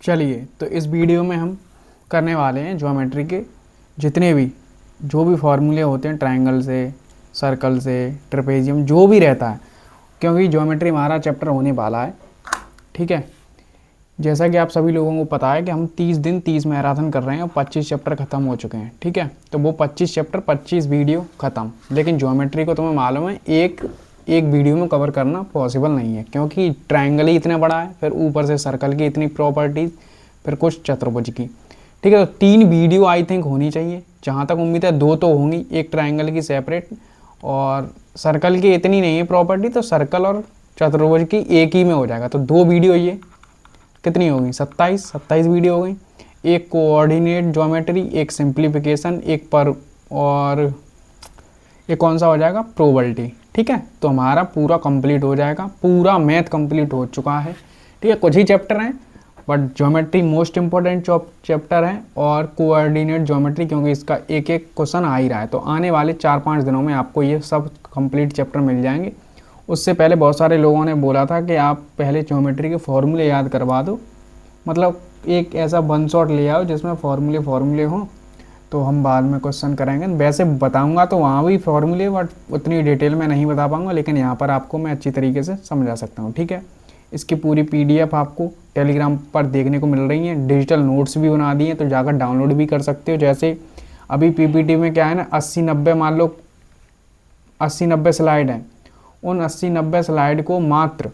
चलिए, तो इस वीडियो में हम करने वाले हैं ज्योमेट्री के जितने भी जो भी फॉर्मूले होते हैं, ट्रायंगल से, सर्कल से, ट्रेपेजियम, जो भी रहता है, क्योंकि ज्योमेट्री हमारा चैप्टर होने वाला है। ठीक है, जैसा कि आप सभी लोगों को पता है कि हम 30 दिन 30 मैराथन कर रहे हैं और 25 चैप्टर ख़त्म हो चुके हैं। ठीक है, तो वो 25 चैप्टर 25 वीडियो ख़त्म। लेकिन ज्योमेट्री को तुम्हें मालूम है एक वीडियो में कवर करना पॉसिबल नहीं है, क्योंकि ट्रायंगल ही इतना बड़ा है, फिर ऊपर से सर्कल की इतनी प्रॉपर्टीज, फिर कुछ चतुर्भुज की। ठीक है, तो 3 वीडियो आई थिंक होनी चाहिए, जहाँ तक उम्मीद है 2 तो होंगी, एक ट्रायंगल की सेपरेट और सर्कल की इतनी नहीं है प्रॉपर्टी, तो सर्कल और चतुर्भुज की एक ही में हो जाएगा। तो 2 वीडियो ये कितनी होगी, 27 वीडियो हो गई। एक कोऑर्डिनेट ज्योमेट्री, एक सिंप्लीफिकेशन, एक पर, और एक कौन सा हो जाएगा, प्रोबेबिलिटी। ठीक है, तो हमारा पूरा कंप्लीट हो जाएगा, पूरा मैथ कंप्लीट हो चुका है। ठीक है, कुछ ही चैप्टर हैं but geometry most important chapter है, और कोऑर्डिनेट ज्योमेट्री क्योंकि इसका एक एक क्वेश्चन आ ही रहा है, तो आने वाले 4-5 दिनों में आपको ये सब कंप्लीट चैप्टर मिल जाएंगे। उससे पहले बहुत सारे लोगों ने बोला था कि आप पहले ज्योमेट्री के फॉर्मूले याद करवा दो, मतलब एक ऐसा वन शॉट ले आओ जिसमें फॉर्मूले हों, तो हम बाद में क्वेश्चन करेंगे। वैसे बताऊंगा तो वहाँ भी फॉर्मूले, बट उतनी डिटेल में नहीं बता पाऊंगा, लेकिन यहाँ पर आपको मैं अच्छी तरीके से समझा सकता हूँ। ठीक है, इसकी पूरी PDF आपको टेलीग्राम पर देखने को मिल रही हैं, डिजिटल नोट्स भी बना दिए हैं, तो जाकर डाउनलोड भी कर सकते हो। जैसे अभी PPT में क्या है ना, 80-90 मान लो 80-90 स्लाइड हैं, उन 80-90 स्लाइड को मात्र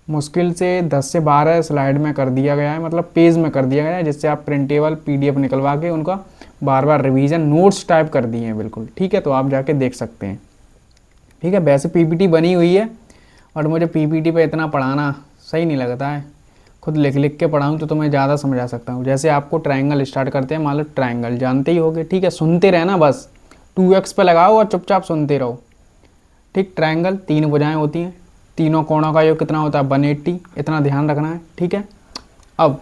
मुश्किल से 10 से 12 स्लाइड में कर दिया गया है, मतलब पेज में कर दिया गया है, जिससे आप प्रिंटेबल PDF निकलवा के उनका बार बार रिवीजन नोट्स टाइप कर दिए हैं बिल्कुल। ठीक है, तो आप जाके देख सकते हैं। ठीक है, वैसे PPT बनी हुई है और मुझे PPT पे इतना पढ़ाना सही नहीं लगता है, खुद लिख लिख के पढ़ाऊँ तो मैं ज़्यादा समझा सकता हूँ। जैसे आपको ट्रायंगल स्टार्ट करते हैं, मान लो ट्रायंगल जानते ही होगे। ठीक है, सुनते रहना, बस 2x पे लगाओ और चुपचाप सुनते रहो। ठीक, ट्रायंगल 3 भुजाएं होती हैं, तीनों कोणों का योग कितना होता है, 180, इतना ध्यान रखना है। ठीक है, अब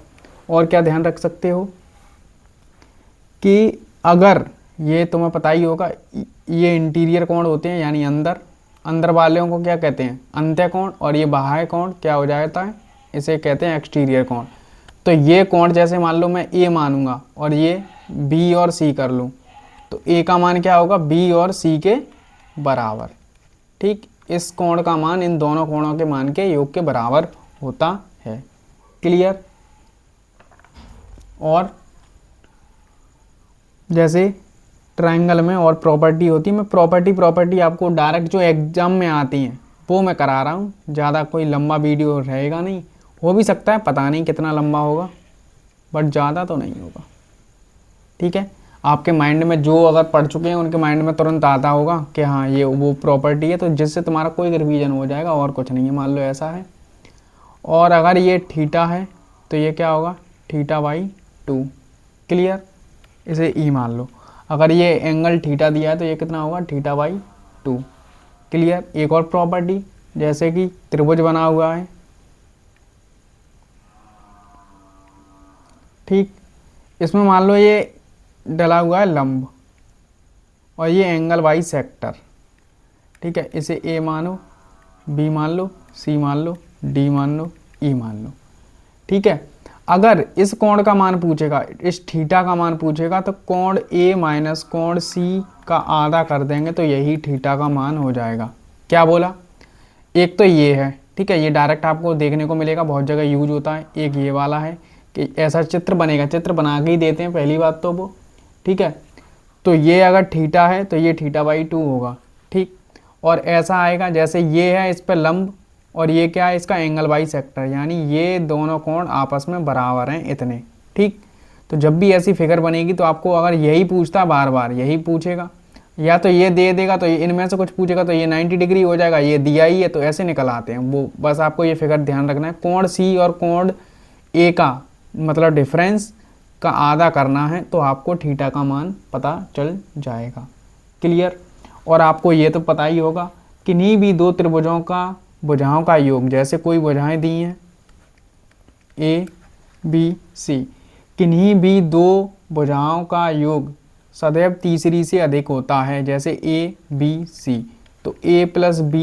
और क्या ध्यान रख सकते हो कि अगर ये तुम्हें पता ही होगा, ये इंटीरियर कोण होते हैं, यानी अंदर वालों को क्या कहते हैं, अंत्य कोण, और ये बाह्य कोण क्या हो जाता है, इसे कहते हैं एक्सटीरियर कोण। तो ये कोण जैसे मान लो मैं A मानूंगा और ये B और C कर लूँ, तो A का मान क्या होगा, B और C के बराबर। ठीक, इस कोण का मान इन दोनों कोणों के मान के योग के बराबर होता है। क्लियर। और जैसे ट्रायंगल में और प्रॉपर्टी होती है, मैं प्रॉपर्टी आपको डायरेक्ट जो एग्जाम में आती हैं वो मैं करा रहा हूँ, ज़्यादा कोई लंबा वीडियो रहेगा नहीं, हो भी सकता है, पता नहीं कितना लंबा होगा, बट ज़्यादा तो नहीं होगा। ठीक है, आपके माइंड में जो अगर पढ़ चुके हैं उनके माइंड में तुरंत आता होगा कि हाँ ये वो प्रॉपर्टी है, तो जिससे तुम्हारा कोई रिवीजन हो जाएगा, और कुछ नहीं है। मान लो ऐसा है, और अगर ये थीटा है तो ये क्या होगा, θ/2। क्लियर, इसे E मान लो। अगर ये एंगल थीटा दिया है तो ये कितना होगा, θ/2। क्लियर। एक और प्रॉपर्टी, जैसे कि त्रिभुज बना हुआ है, ठीक, इसमें मान लो ये डला हुआ है लंब और ये एंगल बाई सेक्टर। ठीक है, इसे A मानो, B मान लो, C मान लो, D मान लो, E मान लो। ठीक है, अगर इस कोण का मान पूछेगा, इस थीटा का मान पूछेगा, तो कोण A माइनस कोण C का आधा कर देंगे तो यही थीटा का मान हो जाएगा। क्या बोला, एक तो ये है, ठीक है, ये डायरेक्ट आपको देखने को मिलेगा, बहुत जगह यूज होता है। एक ये वाला है कि ऐसा चित्र बनेगा, चित्र बना के ही देते हैं पहली बात तो वो। ठीक है, तो ये अगर थीटा है तो ये θ/2 होगा। ठीक, और ऐसा आएगा जैसे ये है, इस पर लंब, और ये क्या है, इसका एंगल बाई सेक्टर, यानी ये दोनों कोण आपस में बराबर हैं इतने। ठीक, तो जब भी ऐसी फिगर बनेगी तो आपको अगर यही पूछता, बार बार यही पूछेगा, या तो ये दे देगा तो इनमें से कुछ पूछेगा तो ये 90 डिग्री हो जाएगा, ये दिया ही है, तो ऐसे निकल आते हैं वो। बस आपको ये फिगर ध्यान रखना है, कोण C और कोण A का मतलब डिफरेंस का आधा करना है, तो आपको थीटा का मान पता चल जाएगा। क्लियर। और आपको ये तो पता ही होगा, किन्हीं भी दो त्रिभुजों का भुजाओं का योग, जैसे कोई भुजाएं दी हैं A B C, किन्हीं भी दो भुजाओं का योग सदैव तीसरी से अधिक होता है, जैसे A B C, तो A प्लस B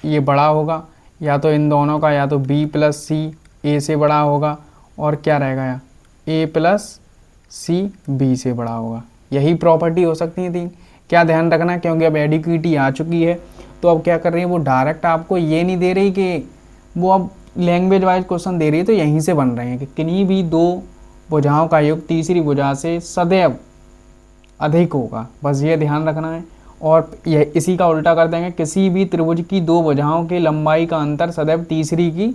ये बड़ा होगा, या तो इन दोनों का, या तो B प्लस C A से बड़ा होगा, और क्या रहेगा, ए प्लस सी बी से बड़ा होगा। यही प्रॉपर्टी हो सकती है तीन। क्या ध्यान रखना है, क्योंकि अब एडिक्विटी आ चुकी है तो अब क्या कर रही है वो, डायरेक्ट आपको ये नहीं दे रही कि वो अब लैंग्वेज वाइज क्वेश्चन दे रही है, तो यहीं से बन रहे हैं कि किन्हीं भी दो भुजाओं का योग तीसरी भुजा से सदैव अधिक होगा, बस ये ध्यान रखना है। और यह इसी का उल्टा कर देंगे, किसी भी त्रिभुज की दो भुजाओं की लंबाई का अंतर सदैव तीसरी की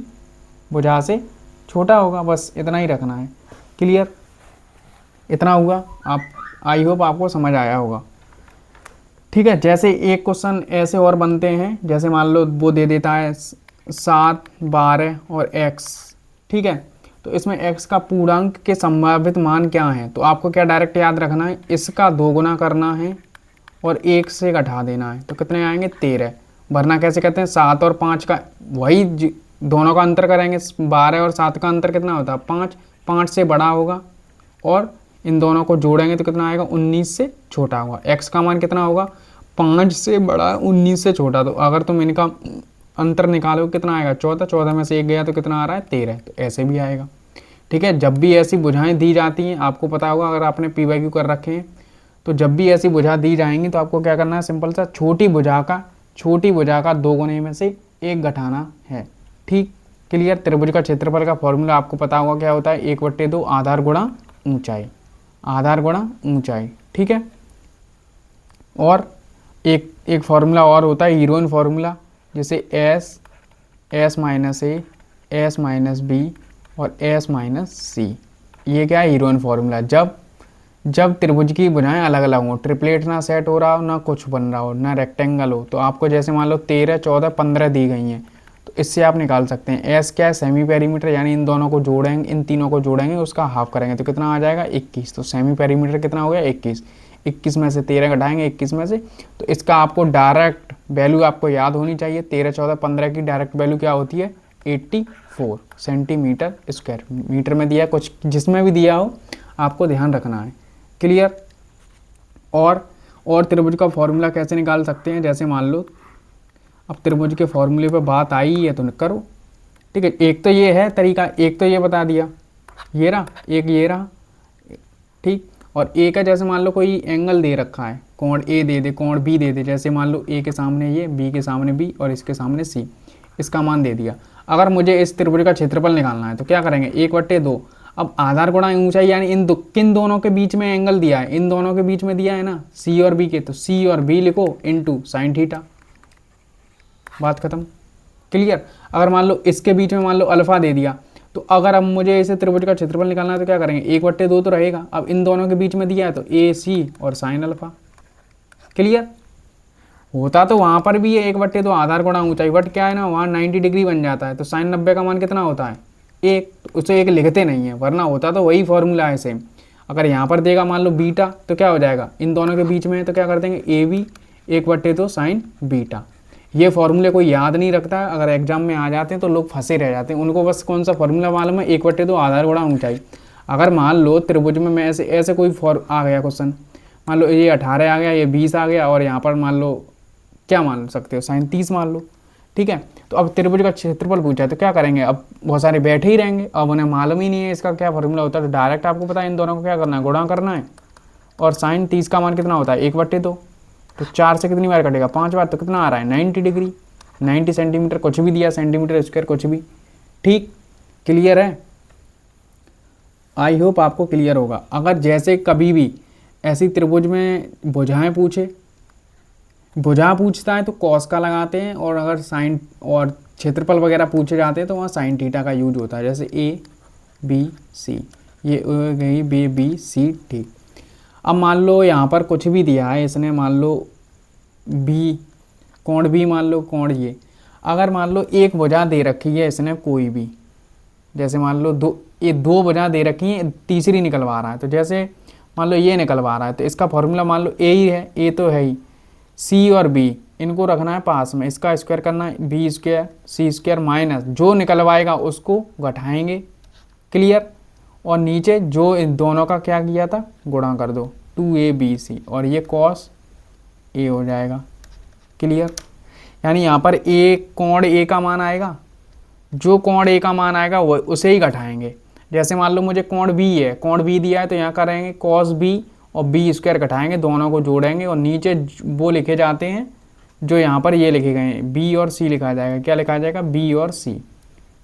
भुजा से छोटा होगा, बस इतना ही रखना है। क्लियर, इतना हुआ। आप आई होप आपको समझ आया होगा। ठीक है, जैसे एक क्वेश्चन ऐसे और बनते हैं, जैसे मान लो वो दे देता है 7, 12 और x। ठीक है, तो इसमें x का पूर्णांक के संभावित मान क्या हैं, तो आपको क्या डायरेक्ट याद रखना है, इसका 2 गुना करना है और 1 से घटा देना है, तो कितने आएंगे 13। भरना कैसे कहते हैं, 7 और 5 का वही दोनों का अंतर करेंगे, 12 और 7 का अंतर कितना होता है 5, 5 से बड़ा होगा, और इन दोनों को जोड़ेंगे तो कितना आएगा 19 से छोटा होगा। x का मान कितना होगा 5 से बड़ा 19 से छोटा, तो अगर तुम इनका अंतर निकालो कितना आएगा 14, 14 में से 1 गया तो कितना आ रहा है 13, तो ऐसे भी आएगा। ठीक है, जब भी ऐसी भुजाएं दी जाती हैं, आपको पता होगा अगर आपने PYQ कर रखे हैं, तो जब भी ऐसी भुजा दी जाएंगी तो आपको क्या करना है, सिंपल सा छोटी भुजा का 2 गुने में से 1 घटाना है। ठीक, क्लियर। त्रिभुज का क्षेत्रफल का फॉर्मूला आपको पता होगा क्या होता है, 1/2 आधार गुणा ऊंचाई, आधार गुणा ऊंचाई। ठीक है, और एक फार्मूला और होता है हीरोइन फार्मूला, जैसे एस माइनस ए, एस माइनस बी और एस माइनस सी। ये क्या है हीरोइन फार्मूला, जब त्रिभुज की भुजाएं अलग अलग हो, ट्रिपलेट ना सेट हो रहा हो, ना कुछ बन रहा हो, ना रेक्टेंगल हो, तो आपको जैसे मान लो 13, 14, 15 दी गई हैं, तो इससे आप निकाल सकते हैं एस क्या है सेमी पेरीमीटर, यानी इन दोनों को जोड़ेंगे, इन तीनों को जोड़ेंगे उसका हाफ करेंगे तो कितना आ जाएगा 21। तो सेमी पेरीमीटर कितना हो गया 21, 21 में से 13 घटाएंगे 21 में से, तो इसका आपको डायरेक्ट वैल्यू आपको याद होनी चाहिए। 13, 14, 15 की डायरेक्ट वैल्यू क्या होती है 84 सेंटीमीटर स्क्वायर। मीटर में दिया कुछ जिसमें भी दिया हो आपको ध्यान रखना है। क्लियर। और त्रिभुज का फॉर्मूला कैसे निकाल सकते हैं, जैसे मान लो अब त्रिभुज के फॉर्मूले पे बात आई है तो करो। ठीक है, एक तो ये है तरीका, एक तो ये बता दिया, ये रहा, एक ये रहा। ठीक, और ए का जैसे मान लो कोई एंगल दे रखा है, कोण ए दे दे, कोण बी दे दे, जैसे मान लो ए के सामने ये, बी के सामने बी और इसके सामने सी, इसका मान दे दिया। अगर मुझे इस त्रिभुज का क्षेत्रफल निकालना है तो क्या करेंगे 1/2। अब आधार गुणा ऊंचाई, यानी किन दोनों के बीच में एंगल दिया है, इन दोनों के बीच में दिया है ना सी और बी के, तो सी और बी लिखो इंटू साइन थीटा, बात खत्म। क्लियर। अगर मान लो इसके बीच में मान लो अल्फा दे दिया, तो अगर अब मुझे इसे त्रिभुज का क्षेत्रफल निकालना है तो क्या करेंगे 1/2 तो रहेगा, अब इन दोनों के बीच में दिया है तो ए सी और साइन अल्फा। क्लियर। होता तो वहाँ पर भी है 1/2 आधार गुणा ऊंचाई, बट क्या है ना वहाँ 90 डिग्री बन जाता है, तो साइन 90 का मान कितना होता है 1, तो उसे 1 लिखते नहीं है, वरना होता तो वही फॉर्मूला है सेम। अगर यहाँ पर देगा मान लो बीटा, तो क्या हो जाएगा इन दोनों के बीच में है तो क्या कर देंगे ए बी 1/2 साइन बीटा। ये फॉर्मूले कोई याद नहीं रखता है, अगर एग्जाम में आ जाते हैं तो लोग फंसे रह जाते हैं, उनको बस कौन सा फॉर्मूला मालूम है 1/2 आधार गुणा ऊंचाई। अगर मान लो त्रिभुज में मैं ऐसे कोई आ गया क्वेश्चन, मान लो ये 18 आ गया, ये 20 आ गया, और यहाँ पर मान लो क्या मान सकते हो साइन 30 मान लो। ठीक है, तो अब त्रिभुज का क्षेत्रफल पूछा है तो क्या करेंगे, अब बहुत सारे बैठे ही रहेंगे, अब उन्हें मालूम ही नहीं है इसका क्या फॉर्मूला होता है, तो डायरेक्ट आपको पता है इन दोनों को क्या करना है गुणा करना है। और साइन 30 का मान कितना होता है 1/2, तो 4 से कितनी बार कटेगा 5 बार, तो कितना आ रहा है 90 डिग्री, 90 सेंटीमीटर, कुछ भी दिया सेंटीमीटर स्क्वायर कुछ भी। ठीक, क्लियर है। आई होप आपको क्लियर होगा। अगर जैसे कभी भी ऐसी त्रिभुज में भुजाएं भुजा पूछता है तो कॉस का लगाते हैं, और अगर साइन और क्षेत्रफल वगैरह पूछे जाते हैं तो वहाँ साइन थीटा का यूज होता है, जैसे ए बी सी, ये गई बी बी सी। ठीक, अब मान लो यहाँ पर कुछ भी दिया है इसने, मान लो बी कोण बी, मान लो कोण ये, अगर मान लो एक भुजा दे रखी है इसने कोई भी, जैसे मान लो दो भुजा दे रखी है, तीसरी निकलवा रहा है, तो जैसे मान लो ये निकलवा रहा है तो इसका फॉर्मूला मान लो ए ही है, ए तो है ही, सी और बी इनको रखना है पास में, इसका स्क्वायर करना है बी स्क्वायर सी स्क्वायर माइनस जो निकलवाएगा उसको घटाएंगे। क्लियर। और नीचे जो इन दोनों का क्या किया था गुणा कर दो 2abc, और ये कॉस ए हो जाएगा। क्लियर। यानी यहाँ पर कोण ए का मान आएगा, जो कोण ए का मान आएगा वो उसे ही घटाएंगे, जैसे मान लो मुझे कोण बी है, कोण बी दिया है तो यहाँ करेंगे कॉस बी और बी स्क्वायर घटाएंगे, दोनों को जोड़ेंगे और नीचे वो लिखे जाते हैं जो यहाँ पर ये लिखे गए हैं, बी और सी लिखा जाएगा। क्या लिखा जाएगा? बी और सी।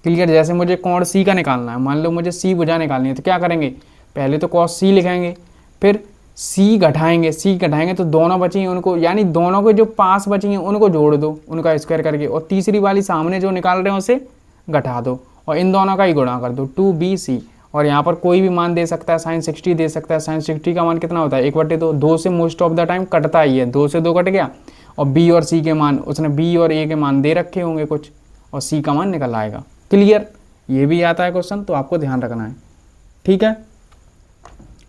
क्लियर। जैसे मुझे कोण सी का निकालना है, मान लो मुझे सी भुजा निकालनी है तो क्या करेंगे? पहले तो कॉस सी लिखेंगे, फिर सी घटाएंगे तो दोनों बची हैं उनको, यानी दोनों के जो पास बची हैं उनको जोड़ दो, उनका स्क्वायर करके, और तीसरी वाली सामने जो निकाल रहे हैं उसे घटा दो और इन दोनों का ही गुणा कर दो, 2bc। और यहाँ पर कोई भी मान दे सकता है, साइन 60 दे सकता है। साइन 60 का मान कितना होता है? 1/2। 2 से मोस्ट ऑफ द टाइम कटता ही है, 2 से 2 कट गया। और बी और सी के मान, उसने बी और ए के मान दे रखे होंगे कुछ, और सी का मान निकल आएगा। क्लियर। ये भी आता है क्वेश्चन, तो आपको ध्यान रखना है। ठीक है।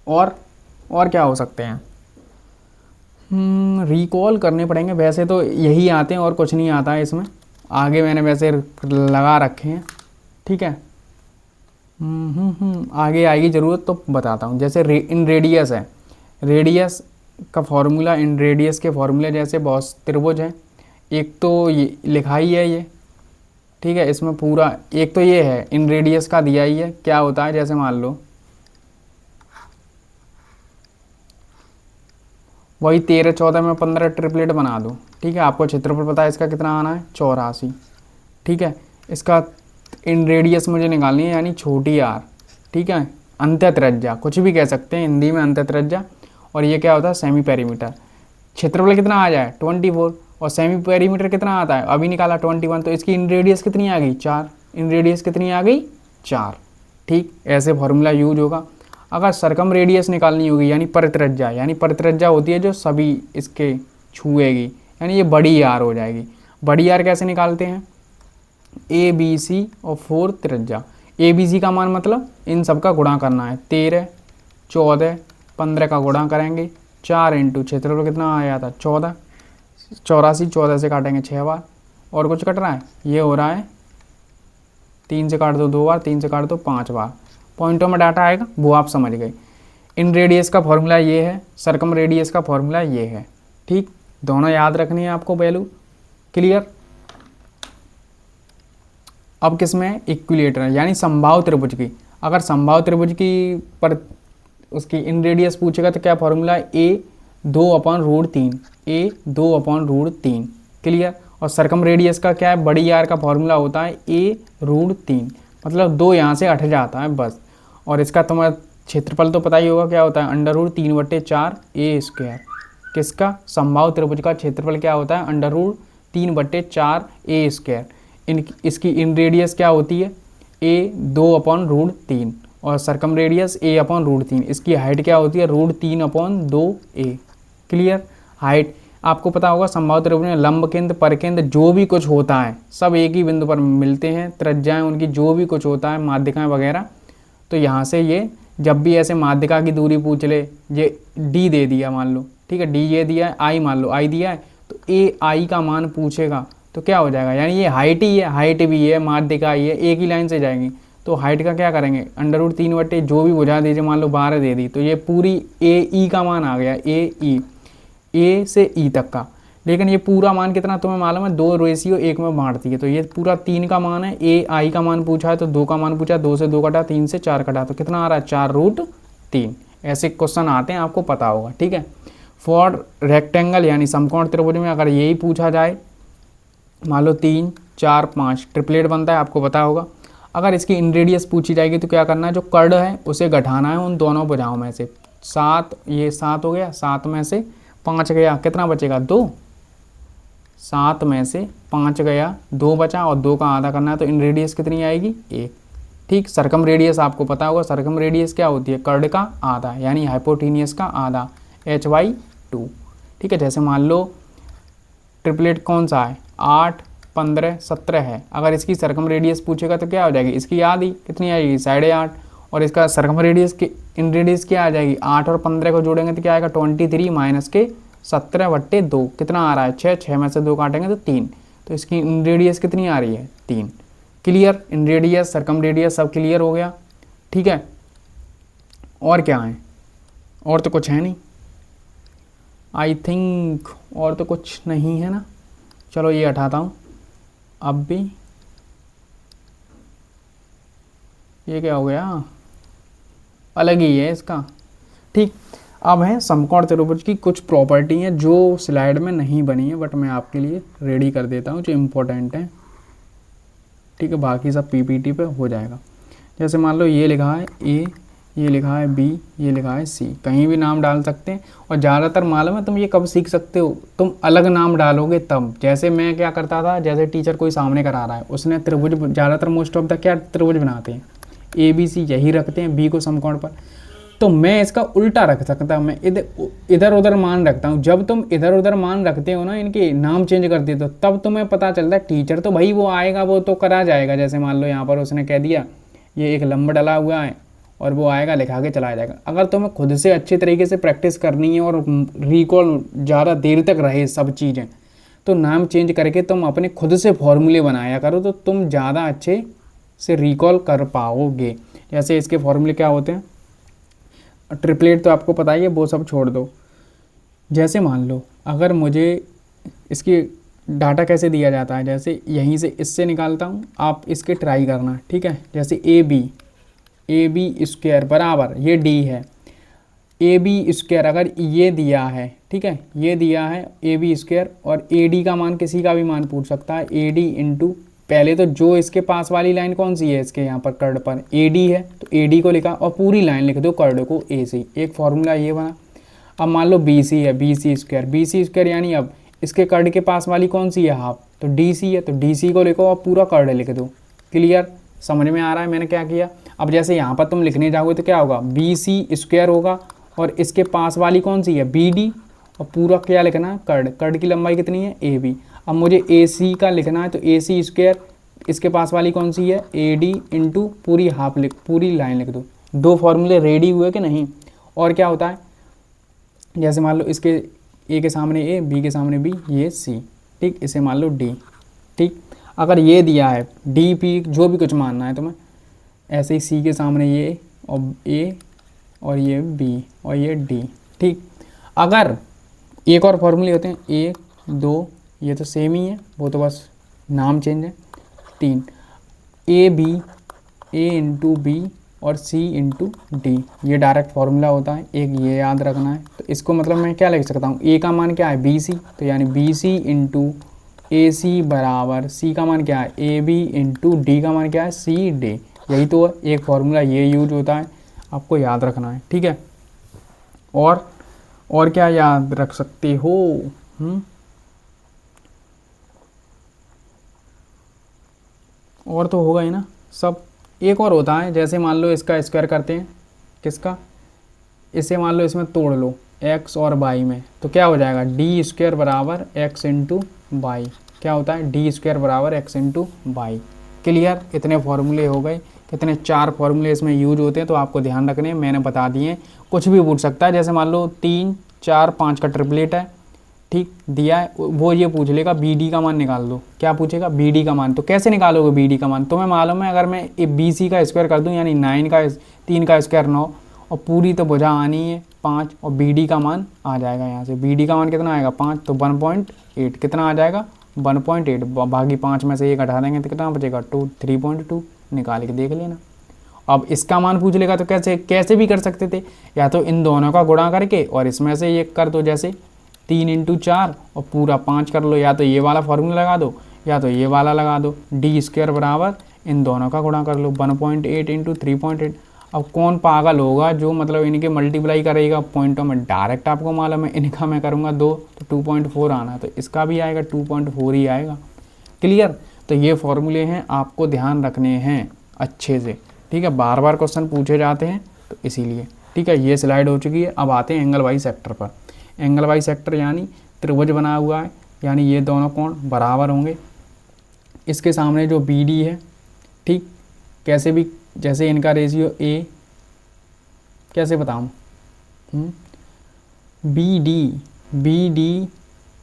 और क्या हो सकते हैं? रिकॉल करने पड़ेंगे, वैसे तो यही आते हैं और कुछ नहीं आता है इसमें, आगे मैंने वैसे लगा रखे हैं। ठीक है। आगे आएगी ज़रूरत तो बताता हूँ। जैसे इन रेडियस है, रेडियस का फॉर्मूला, इन रेडियस के फॉर्मूले जैसे बहुत त्रिभुज हैं, एक तो ये लिखा ही है ये, ठीक है, इसमें पूरा एक तो ये है, इन रेडियस का दिया ही है। क्या होता है? जैसे मान लो वही 13, 14 में 15 ट्रिपलेट बना दो। ठीक है। आपको क्षेत्रफल पता है इसका कितना आना है? 84। ठीक है। इसका इन रेडियस मुझे निकालनी है, यानी छोटी आर। ठीक है। अंत्य त्रिज्या कुछ भी कह सकते हैं हिंदी में, अंत्य त्रिज्या। और ये क्या होता है? Semi perimeter. क्षेत्रफल कितना आ जाए? 24। और सेमी पेरीमीटर कितना आता है? अभी निकाला 21। तो इसकी इन रेडियस कितनी आ गई? 4। इन रेडियस कितनी आ गई? 4। ठीक। ऐसे फॉर्मूला यूज होगा। अगर सरकम रेडियस निकालनी होगी, यानी परित्रिज्या, यानी परित्रिज्या होती है जो सभी इसके छुएगी, यानी ये बड़ी आर हो जाएगी। बड़ी आर कैसे निकालते हैं? ए बी सी और 4 त्रिज्या। ए बी सी का मान मतलब इन सब का गुणा करना है, 13, 14, 15 का गुणा करेंगे, 4 इंटू क्षेत्रफल कितना आया था? 14, 84, 14 से काटेंगे 6 बार। और कुछ कट रहा है? ये हो रहा है 3 से काट दो 2 बार, 3 से काट दो 5 बार। पॉइंटों में डाटा आएगा, वो आप समझ गए। इन रेडियस का फॉर्मूला ये है, सरकम रेडियस का फॉर्मूला ये है। ठीक। दोनों याद रखनी है आपको वैल्यू। क्लियर। अब किसमें? इक्विलेटर, यानी समबाहु त्रिभुज की। अगर समबाहु त्रिभुज की पर उसकी इन रेडियस पूछेगा तो क्या फॉर्मूला है? ए 2/√3, ए 2/√3। क्लियर। और सरकम रेडियस का क्या है? बड़ी आर का फॉर्मूला होता है a√3, मतलब 2 यहाँ से हट जाता है बस। और इसका तुम्हारा क्षेत्रफल तो पता ही होगा क्या होता है? √3/4 ए स्क्वायर। किसका? समबाहु त्रिभुज का क्षेत्रफल क्या होता है? √3/4 ए स्क्वायर। इसकी इन रेडियस क्या होती है? a 2/√3 और सरकम रेडियस a/√3। इसकी हाइट क्या होती है? √3/2a। क्लियर। हाइट आपको पता होगा, समबाहु त्रिभुज में लंब केंद्र, परकेंद्र जो भी कुछ होता है सब एक ही बिंदु पर मिलते हैं। त्रिज्याएं उनकी जो भी कुछ होता है, माध्यिकाएं वगैरह, तो यहाँ से ये जब भी ऐसे माध्यिका की दूरी पूछ ले, ये d दे दिया मान लो, ठीक है, d ये दिया है, i मान लो i दिया है, तो a i का मान पूछेगा तो क्या हो जाएगा? यानी ये हाइट ही है, हाइट भी है, माध्यिका ही है, एक ही लाइन से जाएंगी। तो हाइट का क्या करेंगे? √3 जो भी बुझा दीजिए, मान लो 12 दे दी, तो ये पूरी ए ई का मान आ गया, ए ई, ए से ई तक का। लेकिन ये पूरा मान कितना तुम्हें मालूम है? 2:1 में बांटती है, तो ये पूरा 3 का मान है। ए आई का मान पूछा है तो 2 का मान पूछा, 2 से 2 कटा, 3 से 4 कटा, तो कितना आ रहा है? 4√3। ऐसे क्वेश्चन आते हैं, आपको पता होगा। ठीक है। फॉर रेक्टेंगल यानी समकोण त्रिभुज में अगर यही पूछा जाए, मान लो 3, 4, 5 ट्रिपलेट बनता है, आपको पता होगा। अगर इसकी इन रेडियस पूछी जाएगी तो क्या करना है? जो कर्ड है उसे घटाना है उन दोनों भुजाओं में से। 7, ये 7 हो गया, 7 में से 5 गया, कितना बचेगा? 2। 7 में से 5 गया, 2 बचा, और 2 का आधा करना है, तो इन रेडियस कितनी आएगी? 1। ठीक। सरकम रेडियस आपको पता होगा, सरकम रेडियस क्या होती है? कर्ड का आधा, यानी हाइपोटेनियस का आधा, h/2। ठीक है। जैसे मान लो ट्रिपलेट कौन सा है? 8, 15, 17 है। अगर इसकी सरकम रेडियस पूछेगा तो क्या हो जाएगी? इसकी आधी कितनी आएगी? 8.5। और इसका सरकम रेडियस की इन रेडियस क्या आ जाएगी? 8 और 15 को जोड़ेंगे तो क्या आएगा? 23 माइनस के 17/2 कितना आ रहा है? 6, 6 में से 2 काटेंगे तो 3। तो इसकी इन रेडियस कितनी आ रही है? 3। क्लियर। इन रेडियस, सरकम रेडियस सब क्लियर हो गया। ठीक है। और क्या है? और तो कुछ है नहीं, आई थिंक और तो कुछ नहीं है ना। चलो ये हटाता हूँ। अब भी ये क्या हो गया? अलग ही है इसका। ठीक, अब है समकोण त्रिभुज की कुछ प्रॉपर्टी हैं जो स्लाइड में नहीं बनी है, बट मैं आपके लिए रेडी कर देता हूँ जो इम्पोर्टेंट है। ठीक है, बाकी सब पीपीटी पे हो जाएगा। जैसे मान लो ये लिखा है ए, ये लिखा है बी, ये लिखा है सी, कहीं भी नाम डाल सकते हैं। और ज़्यादातर मालूम है तुम ये कब सीख सकते हो, तुम अलग नाम डालोगे तब। जैसे मैं क्या करता था, जैसे टीचर कोई सामने करा रहा है, उसने त्रिभुज, ज़्यादातर मोस्ट ऑफ द क्या त्रिभुज बनाते हैं, ए बी सी यही रखते हैं, बी को समकोण पर। तो मैं इसका उल्टा रख सकता हूँ, मैं इधर उधर मान रखता हूँ। जब तुम इधर उधर मान रखते हो ना, इनके नाम चेंज कर देते हो, तब तुम्हें पता चलता है टीचर तो भाई वो आएगा, वो तो करा जाएगा। जैसे मान लो यहाँ पर उसने कह दिया ये एक लंब डला हुआ है और वो आएगा लिखा के चला जाएगा। अगर तुम्हें खुद से अच्छे तरीके से प्रैक्टिस करनी है और रिकॉल ज़्यादा देर तक रहे सब चीज़ें, तो नाम चेंज करके तुम अपने खुद से फॉर्मूले बनाया करो, तो तुम ज़्यादा अच्छे से रिकॉल कर पाओगे। जैसे इसके फॉर्मूले क्या होते हैं, ट्रिपलेट तो आपको पता ही है, वो सब छोड़ दो। जैसे मान लो अगर मुझे इसकी डाटा कैसे दिया जाता है, जैसे यहीं से इससे निकालता हूँ, आप इसके ट्राई करना। ठीक है, जैसे ए बी स्क्वायर बराबर ये डी है, ए बी स्क्वायर अगर ये दिया है, ठीक है, ये दिया है ए बी स्क्वायर, और ए डी का मान किसी का भी मान पूछ सकता है, ए डी इंटू, पहले तो जो इसके पास वाली लाइन कौन सी है, इसके यहाँ पर कर्ड पर ए डी है, तो ए डी को लिखा और पूरी लाइन लिख दो कर्ड को ए से, एक फॉर्मूला ये बना। अब मान लो बी सी है, बी सी स्क्वायर यानी अब इसके कर्ड के पास वाली कौन सी है, हाफ, तो डी सी है, तो डी सी को लिखो और पूरा कर्ड लिख दो। क्लियर, समझ में आ रहा है मैंने क्या किया। अब जैसे यहाँ पर तुम लिखने जाओगे तो क्या होगा, बी सी स्क्वायर होगा और इसके पास वाली कौन सी है, बी डी, और पूरा क्या लिखना है, कर्ड की लंबाई कितनी है, ए बी। अब मुझे ए सी का लिखना है, तो ए सी स्क्वायर, इसके पास वाली कौन सी है, ए डी इंटू पूरी हाफ लिख, पूरी लाइन लिख दो। दो फॉर्मूले रेडी हुए कि नहीं। और क्या होता है, जैसे मान लो इसके ए के सामने ए, बी के सामने बी, ये सी, ठीक, इसे मान लो डी। ठीक, अगर ये दिया है डी पी जो भी कुछ मानना है तुम्हें, ऐसे ही सी के सामने ये और ए और ये बी और ये डी। ठीक, अगर एक और फॉर्मूले होते हैं, एक दो, ये तो सेम ही है, वो तो बस नाम चेंज है। तीन, A B, A into B और सी इंटू डी, ये डायरेक्ट फार्मूला होता है। एक ये याद रखना है, तो इसको मतलब मैं क्या लिख सकता हूँ, ए का मान क्या है, बी सी, तो यानी बी सी इंटू ए सी बराबर सी का मान क्या है, ए बी इंटू डी का मान क्या है, सी डी। यही तो एक फार्मूला ये यूज होता है, आपको याद रखना है। ठीक है, और क्या याद रख सकते हो, और तो होगा ही ना सब। एक और होता है, जैसे मान लो इसका स्क्वायर करते हैं, किसका, इसे मान लो इसमें तोड़ लो x और y में, तो क्या हो जाएगा, डी स्क्वायर बराबर x इंटू वाई। क्या होता है, डी स्क्वायर बराबर x इंटू वाई। क्लियर, इतने फॉर्मूले हो गए, कितने 4 फॉर्मूले इसमें यूज होते हैं, तो आपको ध्यान रखने हैं, मैंने बता दिए। कुछ भी पूछ सकता है, जैसे मान लो 3 4 5 का ट्रिपलेट है, ठीक, दिया है, वो ये पूछ लेगा बी डी का मान निकाल दो। क्या पूछेगा, बी डी का मान। तो कैसे निकालोगे बी डी का मान, तुम्हें मालूम है, अगर मैं बी सी का स्क्वायर कर दूं, यानी 9 का 3 का स्क्वायर 9, और पूरी तो भुजा आनी है 5, और बी डी का मान आ जाएगा यहाँ से। बी डी का मान कितना आएगा, 5, तो 1.8 कितना आ जाएगा, 1.8, बाकी 5 में से 1 हटा देंगे तो कितना बचेगा, 2, 3.2, निकाल के देख लेना। अब इसका मान पूछ लेगा तो कैसे भी कर सकते थे, या तो इन दोनों का गुणा करके और इसमें से ये कर दो, जैसे 3 इंटू 4 और पूरा 5 कर लो, या तो ये वाला फॉर्मूला लगा दो या तो ये वाला लगा दो, डी स्क्वायर बराबर इन दोनों का गुणा कर लो, 1.8 इंटू 3.8। अब कौन पागल होगा जो मतलब इनके मल्टीप्लाई करेगा पॉइंटों में, डायरेक्ट आपको मालूम है इनका मैं करूँगा 2 तो 2.4 आना, तो इसका भी आएगा 2.4 ही आएगा। क्लियर, तो ये फॉर्मूले हैं, आपको ध्यान रखने हैं अच्छे से। ठीक है, बार बार क्वेश्चन पूछे जाते हैं तो इसीलिए। ठीक है, ये स्लाइड हो चुकी है। अब आते हैं एंगल वाई सेक्टर पर। एंगल वाई सेक्टर यानी त्रिभुज बना हुआ है, यानी ये दोनों कोण बराबर होंगे। इसके सामने जो बी डी है, ठीक, कैसे भी, जैसे इनका रेशियो ए, कैसे बताऊँ, बी डी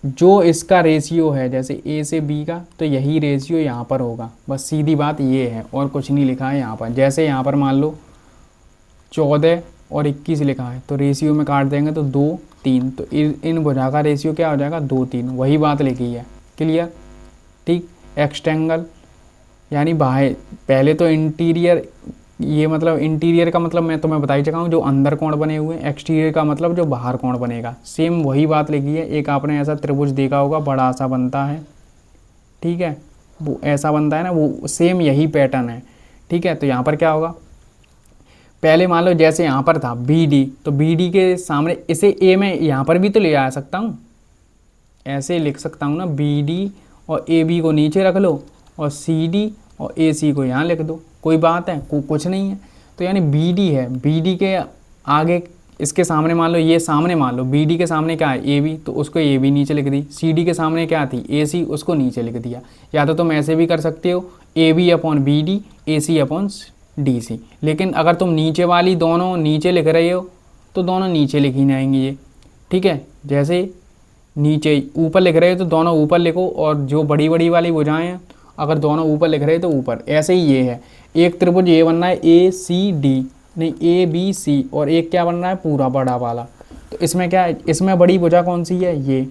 जो इसका रेशियो है, जैसे ए से बी का, तो यही रेशियो यहाँ पर होगा। बस सीधी बात ये है, और कुछ नहीं लिखा है यहाँ पर। जैसे यहाँ पर मान लो 14 और 21 लिखा है, तो रेशियो में काट देंगे तो 2 3, तो इन भुजा का रेशियो क्या हो जाएगा, 2 3, वही बात लिखी है। क्लियर, ठीक। एक्सटेंगल यानी बाहर, पहले तो इंटीरियर ये मतलब इंटीरियर का मतलब मैं तुम्हें बता ही चुका हूँ, जो अंदर कोण बने हुए हैं। एक्सटीरियर का मतलब जो बाहर कोण बनेगा। सेम वही बात लिखी है। एक आपने ऐसा त्रिभुज देखा होगा, बड़ा सा बनता है, ठीक है, वो ऐसा बनता है ना, वो सेम यही पैटर्न है, ठीक है। तो यहाँ पर क्या होगा, पहले मान लो जैसे यहाँ पर था बी डी, तो बी डी के सामने इसे ए में यहाँ पर भी तो ले आ सकता हूँ, ऐसे लिख सकता हूँ ना, बी डी और ए बी को नीचे रख लो और सी डी और ए सी को यहाँ लिख दो, कोई बात है, कुछ नहीं है। तो यानी बी डी है, बी डी के आगे इसके सामने मान लो, ये सामने मान लो बी डी के सामने क्या है ए बी, तो उसको ए बी नीचे लिख दी। सी डी के सामने क्या थी ए सी, उसको नीचे लिख दिया। या तो तुम ऐसे भी कर सकते हो, A B upon B D, A C upon D C. लेकिन अगर तुम नीचे वाली दोनों नीचे लिख रहे हो तो दोनों नीचे लिखी जाएंगी ये, ठीक है। जैसे नीचे ऊपर लिख रहे हो तो दोनों ऊपर लिखो, और जो बड़ी बड़ी वाली भुजाएं हैं अगर दोनों ऊपर लिख रहे हैं तो ऊपर। ऐसे ही ये है, एक त्रिभुज ये बन रहा है ए सी डी, नहीं ए बी सी, और एक क्या बन रहा है पूरा बड़ा वाला। तो इसमें क्या है, इसमें बड़ी भुजा कौन सी है ये,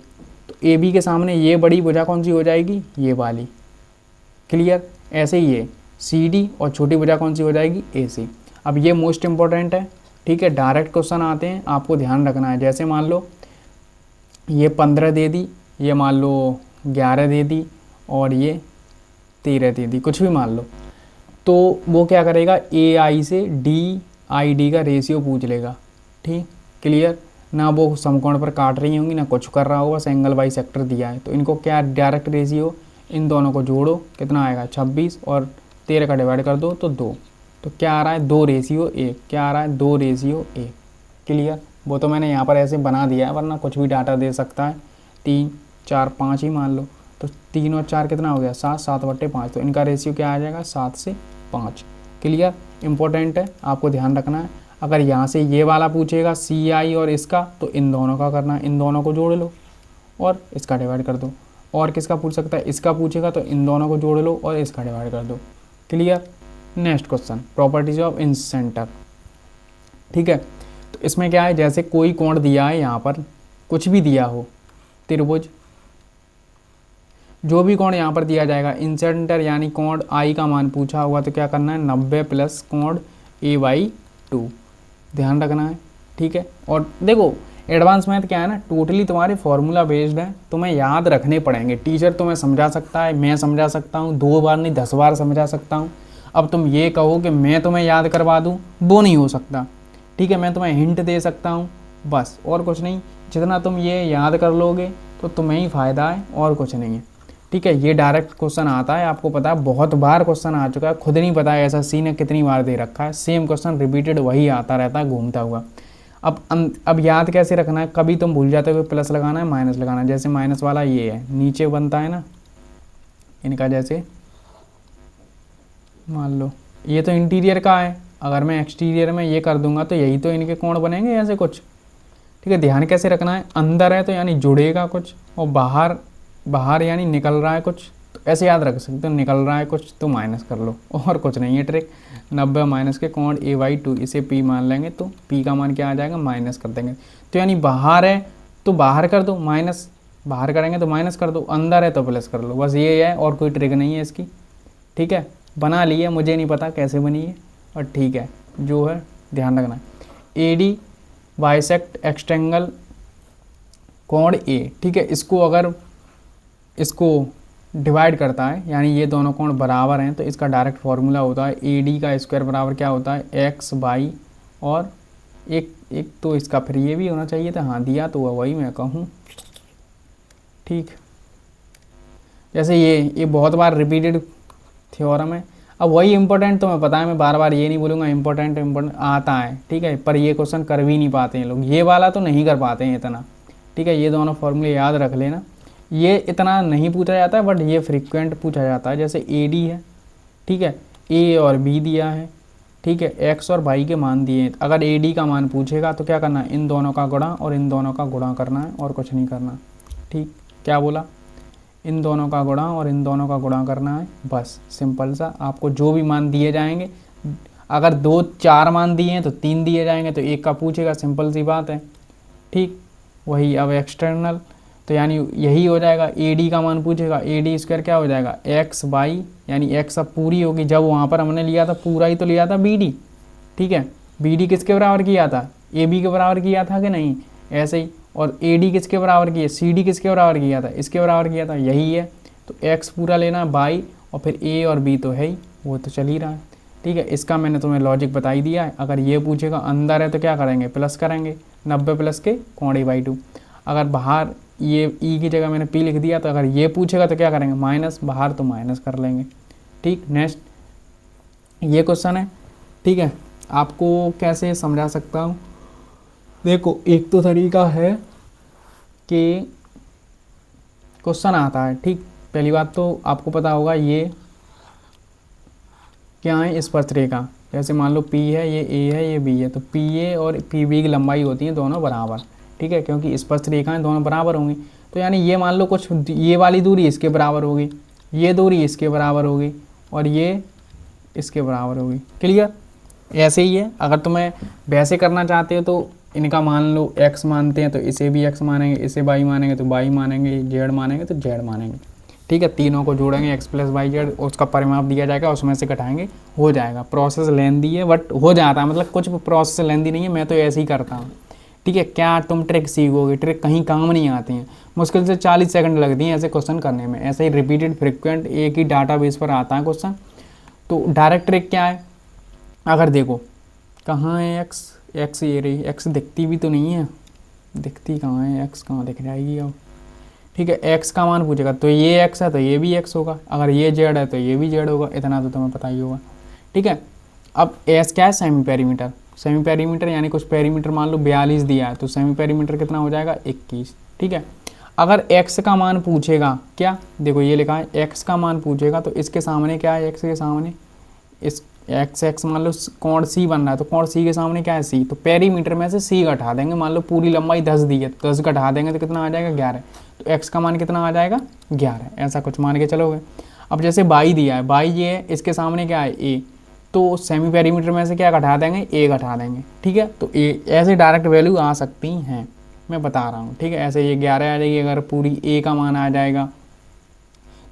तो ए बी के सामने ये बड़ी भुजा कौन सी हो जाएगी, ये वाली। क्लियर। ऐसे ही ये सी डी और छोटी भुजा कौन सी हो जाएगी, ए सी। अब ये मोस्ट इंपॉर्टेंट है, ठीक है। डायरेक्ट क्वेश्चन आते हैं, आपको ध्यान रखना है। जैसे मान लो ये 15 दे दी, ये मान लो 11 दे दी, और ये 13 दे दी, कुछ भी मान लो, तो वो क्या करेगा, ए आई से डी आई डी का रेशियो पूछ लेगा, ठीक। क्लियर ना, वो समकोण पर काट रही होंगी ना कुछ कर रहा होगा, बस एंगल बाई सेक्टर दिया है, तो इनको क्या डायरेक्ट रेशियो, इन दोनों को जोड़ो, कितना आएगा 26, और 13 का डिवाइड कर दो तो 2, तो क्या आ रहा है 2:1, क्या आ रहा है 2:1। क्लियर। वो तो मैंने यहाँ पर ऐसे बना दिया है, वरना कुछ भी डाटा दे सकता है। 3 4 5 ही मान लो, तो 3 और 4 कितना हो गया 7, 7/5, तो इनका रेशियो क्या आ जाएगा 7 से 5। क्लियर। इंपॉर्टेंट है, आपको ध्यान रखना है। अगर यहाँ से ये वाला पूछेगा सी आई और इसका, तो इन दोनों का करना है, इन दोनों को जोड़ लो और इसका डिवाइड कर दो। और किसका पूछ सकता है, इसका पूछेगा तो इन दोनों को जोड़ लो और इसका डिवाइड कर दो। Clear. Next question, properties of in centre, ठीक है। तो इसमें क्या है, जैसे कोई कोण दिया है, यहाँ पर कुछ भी दिया हो, त्रिभुज, जो भी कोण यहाँ पर दिया जाएगा, इन सेंटर यानी कोण आई का मान पूछा होगा, तो क्या करना है 90 प्लस कोण a/2, ध्यान रखना है, ठीक है। और देखो एडवांस मैथ क्या है ना, टोटली तुम्हारे फॉर्मूला बेस्ड है, तुम्हें याद रखने पड़ेंगे। टीचर तुम्हें समझा सकता है, मैं समझा सकता हूँ, 2 बार नहीं 10 बार समझा सकता हूँ। अब तुम ये कहो कि मैं तुम्हें याद करवा दूँ, वो नहीं हो सकता, ठीक है। मैं तुम्हें हिंट दे सकता हूँ बस, और कुछ नहीं। जितना तुम ये याद कर लोगे तो तुम्हें ही फ़ायदा है, और कुछ नहीं है, ठीक है। ये डायरेक्ट क्वेश्चन आता है, आपको पता है बहुत बार क्वेश्चन आ चुका है, खुद नहीं पता है एसएससी ने कितनी बार दे रखा है। सेम क्वेश्चन रिपीटेड वही आता रहता है घूमता हुआ। अब याद कैसे रखना है, कभी तुम भूल जाते हो कि प्लस लगाना है माइनस लगाना है। जैसे माइनस वाला ये है, नीचे बनता है ना इनका, जैसे मान लो ये तो इंटीरियर का है, अगर मैं एक्सटीरियर में ये कर दूंगा तो यही तो इनके कोण बनेंगे ऐसे कुछ, ठीक है। ध्यान कैसे रखना है, अंदर है तो यानी जुड़ेगा कुछ, और बाहर बाहर यानी निकल रहा है कुछ, तो ऐसे याद रख सकते हो, निकल रहा है कुछ तो माइनस कर लो, और कुछ नहीं है ट्रिक। 90 माइनस के कोण a/2, इसे p मान लेंगे तो p का मान क्या आ जाएगा, माइनस कर देंगे। तो यानी बाहर है तो बाहर कर दो माइनस, बाहर करेंगे तो माइनस कर दो, अंदर है तो प्लस कर लो, बस ये है, और कोई ट्रिक नहीं है इसकी, ठीक है। बना ली है, मुझे नहीं पता कैसे बनी है, और ठीक है, जो है ध्यान रखना। AD बाइसेक्ट एक्सटेंगल कोण A, ठीक है। इसको अगर इसको डिवाइड करता है, यानी ये दोनों कोण बराबर हैं, तो इसका डायरेक्ट फार्मूला होता है AD का स्क्वायर बराबर क्या होता है, x/, और एक तो इसका फिर ये भी होना चाहिए था, हाँ दिया तो वही मैं कहूँ, ठीक। जैसे ये बहुत बार रिपीटेड थ्योरम है। अब वही इंपॉर्टेंट तुम्हें पता है, मैं बार बार ये नहीं बोलूँगा, इंपॉर्टेंट आता है, ठीक है। पर ये क्वेश्चन कर भी नहीं पाते हैं लोग, ये वाला तो नहीं कर पाते हैं इतना, ठीक है। ये दोनों फॉर्मूले याद रख लेना, ये इतना नहीं पूछा जाता है, बट ये फ्रीक्वेंट पूछा जाता है। जैसे AD है, ठीक है, A और B दिया है, ठीक है, x और y के मान दिए हैं। अगर AD का मान पूछेगा तो क्या करना है, इन दोनों का गुणा और इन दोनों का गुणा करना है, और कुछ नहीं करना, ठीक। क्या बोला, इन दोनों का गुणा और इन दोनों का गुणा करना है, बस सिंपल सा। आपको जो भी मान दिए जाएंगे, अगर 2 4 मान दिए हैं तो 3 दिए जाएंगे, तो 1 का पूछेगा, सिंपल सी बात है, ठीक। वही अब एक्सटर्नल, तो यानी यही हो जाएगा, ए डी का मान पूछेगा, ए डी स्क्वायर क्या हो जाएगा एक्स बाई, यानी एक्स अब पूरी होगी, जब वहाँ पर हमने लिया था पूरा ही तो लिया था बी डी, ठीक है। बी डी किसके बराबर किया था, ए बी के बराबर किया था कि नहीं, ऐसे ही। और ए डी किसके बराबर किया, सी डी किसके बराबर किया था, इसके बराबर किया था, यही है। तो एक्स पूरा लेना बाई, और फिर ए और बी तो है ही, वो तो चल ही रहा है, ठीक है। इसका मैंने तुम्हें लॉजिक बता ही दिया है। अगर ये पूछेगा अंदर है तो क्या करेंगे, प्लस करेंगे, 90 प्लस के कोण /2। अगर बाहर ये ई की जगह मैंने पी लिख दिया, तो अगर ये पूछेगा तो क्या करेंगे, माइनस, बाहर तो माइनस कर लेंगे, ठीक। नेक्स्ट ये क्वेश्चन है, ठीक है। आपको कैसे समझा सकता हूँ, देखो एक तो तरीका है कि क्वेश्चन आता है, ठीक। पहली बात तो आपको पता होगा ये क्या है, स्पर्शरेखा। जैसे मान लो P है, ये A है, ये B है, तो PA और PB की लंबाई होती है दोनों बराबर, ठीक है, क्योंकि स्पर्शरेखाएं दोनों बराबर होंगी। तो यानी ये मान लो कुछ ये वाली दूरी इसके बराबर होगी, ये दूरी इसके बराबर होगी, और ये इसके बराबर होगी, क्लियर। ऐसे ही है। अगर तुम्हें वैसे करना चाहते हो तो इनका मान लो x मानते हैं तो इसे भी x मानेंगे, इसे y मानेंगे तो y मानेंगे, z मानेंगे तो z मानेंगे, ठीक है। तीनों को जोड़ेंगे x प्लस वाई जेड, उसका परिमाप दिया जाएगा, उसमें से घटाएंगे, हो जाएगा। प्रोसेस लेंदी है बट हो जाता है, मतलब कुछ प्रोसेस लेंदी नहीं है, मैं तो ऐसे ही करता हूँ, ठीक है। क्या तुम ट्रिक सीखोगे, ट्रिक कहीं काम नहीं आती हैं, मुश्किल से 40 सेकंड लगती हैं ऐसे क्वेश्चन करने में। ऐसे ही रिपीटेड फ्रिक्वेंट एक ही डाटा बेस पर आता है क्वेश्चन। तो डायरेक्ट ट्रिक क्या है, अगर देखो कहाँ है एक्स ये रही, एक्स दिखती भी तो नहीं है, दिखती कहाँ है, एक्स कहाँ दिख जाएगी अब, ठीक है। एक्स का मान पूछेगा तो ये एक्स है तो ये भी एक्स होगा, अगर ये जेड है तो ये भी जेड होगा, इतना तो तुम्हें पता ही होगा, ठीक है। अब एस क्या है, सेमी पेरीमीटर। सेमी पेरीमीटर यानी कुछ पेरीमीटर मान लो 42 दिया है, तो सेमी पेरीमीटर कितना हो जाएगा 21, ठीक है। अगर एक्स का मान पूछेगा, क्या देखो ये लिखा है एक्स का मान पूछेगा, तो इसके सामने क्या है, एक्स के सामने इस एक्स मान लो कोण सी बन रहा है, तो कोण सी के सामने क्या है सी, तो पेरीमीटर में से सी घटा देंगे। मान लो पूरी लंबाई 10 दी है, 10 घटा देंगे तो कितना आ जाएगा 11, तो एक्स का मान कितना आ जाएगा 11, ऐसा कुछ मान के चलोगे। अब जैसे बाई दिया है, बाई ये है, इसके सामने क्या है ए, तो सेमी पेरीमीटर में से क्या घटा देंगे, ए घटा देंगे, ठीक है। तो ए ऐसे डायरेक्ट वैल्यू आ सकती हैं, मैं बता रहा हूँ, ठीक है। ऐसे ये 11 आ जाएगी, अगर पूरी ए का मान आ जाएगा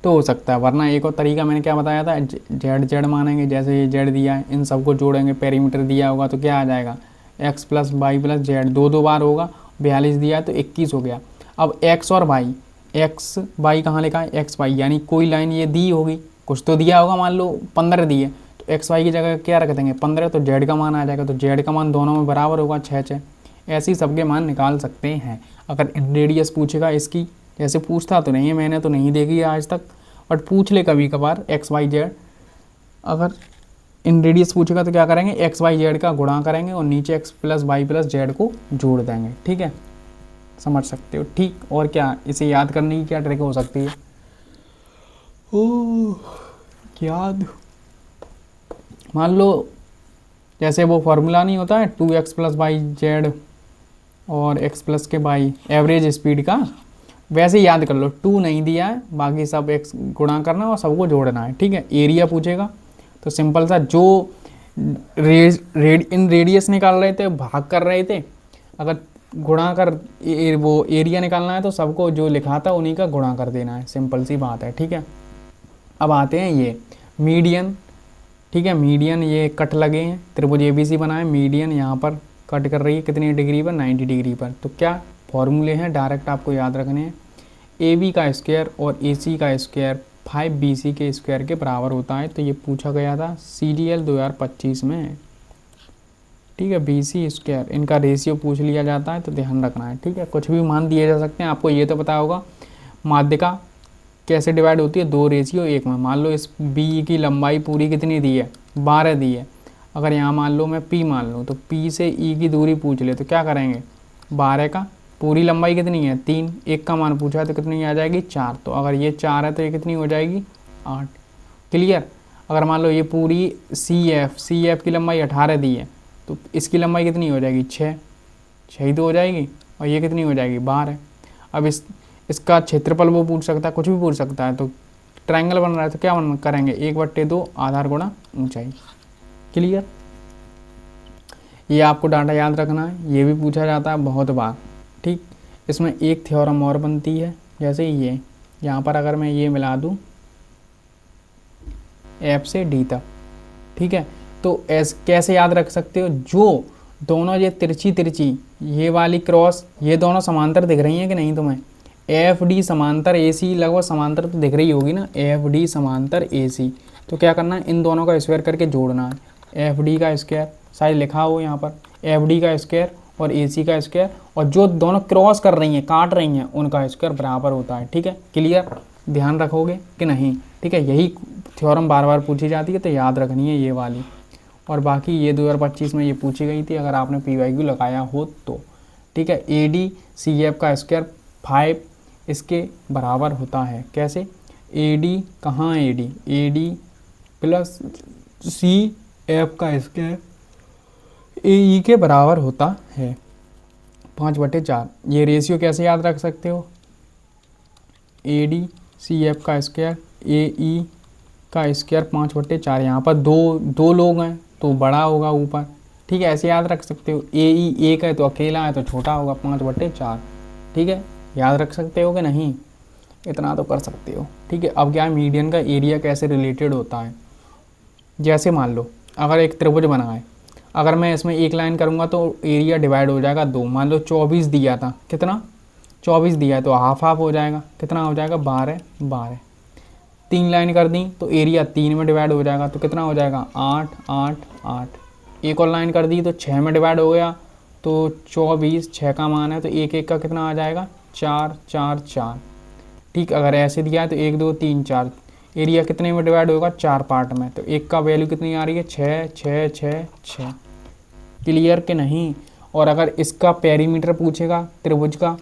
तो हो सकता है, वरना एक और तरीका मैंने क्या बताया था, जेड जेड मानेंगे, जैसे ये जेड दिया है इन सबको जोड़ेंगे, पेरीमीटर दिया होगा तो क्या आ जाएगा X plus Y plus Z, दो बार होगा, 42 दिया है तो 21 हो गया। अब एक्स और वाई, एक्स वाई कहाँ लिखा है, एक्स वाई, यानी कोई लाइन ये दी होगी, कुछ तो दिया होगा, मान लो 15 दी है, तो एक्स वाई की जगह क्या रख देंगे 15, तो जेड का मान आ जाएगा, तो जेड का मान दोनों में बराबर होगा 6 ऐसे ही सबके मान निकाल सकते हैं। अगर रेडियस पूछेगा इसकी, जैसे पूछता तो नहीं है, मैंने तो नहीं देखी है आज तक, बट पूछ ले कभी कभार एक्स वाई जेड, अगर इन रेडियस पूछेगा तो क्या करेंगे, एक्स वाई जेड का गुणा करेंगे और नीचे X plus Y plus Z को जोड़ देंगे, ठीक है, समझ सकते हो, ठीक। और क्या इसे याद करने की क्या ट्रिक हो सकती है, ओह याद, मान लो जैसे वो फार्मूला नहीं होता है 2x प्लस वाई जेड और x प्लस के बाई एवरेज स्पीड का, वैसे ही याद कर लो, 2 नहीं दिया है, बाकी सब x गुणा करना और सबको जोड़ना है, ठीक है। एरिया पूछेगा तो सिंपल सा, जो इन रेडियस निकाल रहे थे, भाग कर रहे थे, अगर गुणा कर वो एरिया निकालना है तो सबको जो लिखा था उन्हीं का गुणा कर देना है, सिंपल सी बात है, ठीक है। अब आते हैं ये मीडियन, ठीक है। मीडियन ये कट लगे हैं, त्रिभुज ABC बना है, मीडियन यहाँ पर कट कर रही है कितनी डिग्री पर, 90 डिग्री पर। तो क्या फॉर्मूले हैं डायरेक्ट आपको याद रखने हैं, AB का स्क्वायर और AC का स्क्वायर 5BC के स्क्वायर के बराबर होता है। तो ये पूछा गया था CGL 2025 में, ठीक है। BC स्क्वायर इनका रेशियो पूछ लिया जाता है, तो ध्यान रखना है, ठीक है। कुछ भी मान दिए जा सकते हैं, आपको ये तो पता होगा माध्यिका कैसे डिवाइड होती है, 2 रेशियो 1 में। मान लो इस B की लंबाई पूरी कितनी दी है, 12 दी है, अगर यहाँ मान लो मैं P मान लूँ, तो P से E की दूरी पूछ ले तो क्या करेंगे, 12 का पूरी लंबाई कितनी है 3, 1 का मान पूछा है तो कितनी आ जाएगी 4, तो अगर ये 4 है तो ये कितनी हो जाएगी 8, क्लियर। अगर मान लो ये पूरी CF की लंबाई 18 दी है, तो इसकी लंबाई कितनी हो जाएगी 6 ही तो हो जाएगी, और ये कितनी हो जाएगी 12। अब इसका क्षेत्रफल वो पूछ सकता है, कुछ भी पूछ सकता है। तो ट्रायंगल बन रहा है तो क्या करेंगे, 1/2 आधार गुणा ऊंचाई, क्लियर। ये आपको डाटा याद रखना है, ये भी पूछा जाता है बहुत बार, ठीक। इसमें एक थ्योरम और बनती है, जैसे ये यहाँ पर अगर मैं ये मिला दूँ F से D तक, ठीक है, तो कैसे याद रख सकते हो, जो दोनों ये तिरछी तिरछी ये वाली क्रॉस ये दोनों समांतर दिख रही हैं कि नहीं तुम्हें, एफ डी समांतर ए सी लगभग समांतर तो दिख रही होगी ना, एफ डी समांतर ए सी, तो क्या करना है इन दोनों का स्क्वायर करके जोड़ना है, एफ डी का स्क्वायर शायद लिखा हो यहाँ पर, एफ डी का स्क्वायर और ए सी का स्क्वायर, और जो दोनों क्रॉस कर रही हैं काट रही हैं उनका स्क्वायर बराबर होता है। ठीक है, क्लियर, ध्यान रखोगे कि नहीं। ठीक है, यही थ्योरम बार बार पूछी जाती है तो याद रखनी है ये वाली, और बाकी ये 2025 में ये पूछी गई थी अगर आपने PYQ लगाया हो तो। ठीक है, AD CF का स्क्वायर 5 इसके बराबर होता है, कैसे, AD कहाँ AD, AD प्लस CF का स्क्वायर AE के बराबर होता है 5/4। ये रेशियो कैसे याद रख सकते हो, AD CF का स्क्वायर AE का स्क्वायर 5/4, यहाँ पर दो लोग हैं तो बड़ा होगा ऊपर। ठीक है, ऐसे याद रख सकते हो, AE एक है तो अकेला है तो छोटा होगा 5/4। ठीक है, याद रख सकते हो कि नहीं, इतना तो कर सकते हो। ठीक है, अब क्या है, मीडियन का एरिया कैसे रिलेटेड होता है, जैसे मान लो अगर एक त्रिभुज बना है, अगर मैं इसमें एक लाइन करूँगा तो एरिया डिवाइड हो जाएगा 2, मान लो 24 दिया था, कितना 24 दिया है तो हाफ हाफ हो जाएगा, कितना हो जाएगा 12। 3 लाइन कर दी तो एरिया 3 में डिवाइड हो जाएगा तो कितना हो जाएगा 8 8 8। एक और लाइन कर दी तो 6 में डिवाइड हो गया तो 24, 6 का मान है तो एक एक का कितना आ जाएगा 4 4 4। ठीक, अगर ऐसे दिया है तो 1 2 3 4, एरिया कितने में डिवाइड होगा 4 पार्ट में, तो एक का वैल्यू कितनी आ रही है 6 6 6 6। क्लियर कि नहीं। और अगर इसका पेरीमीटर पूछेगा त्रिभुज का,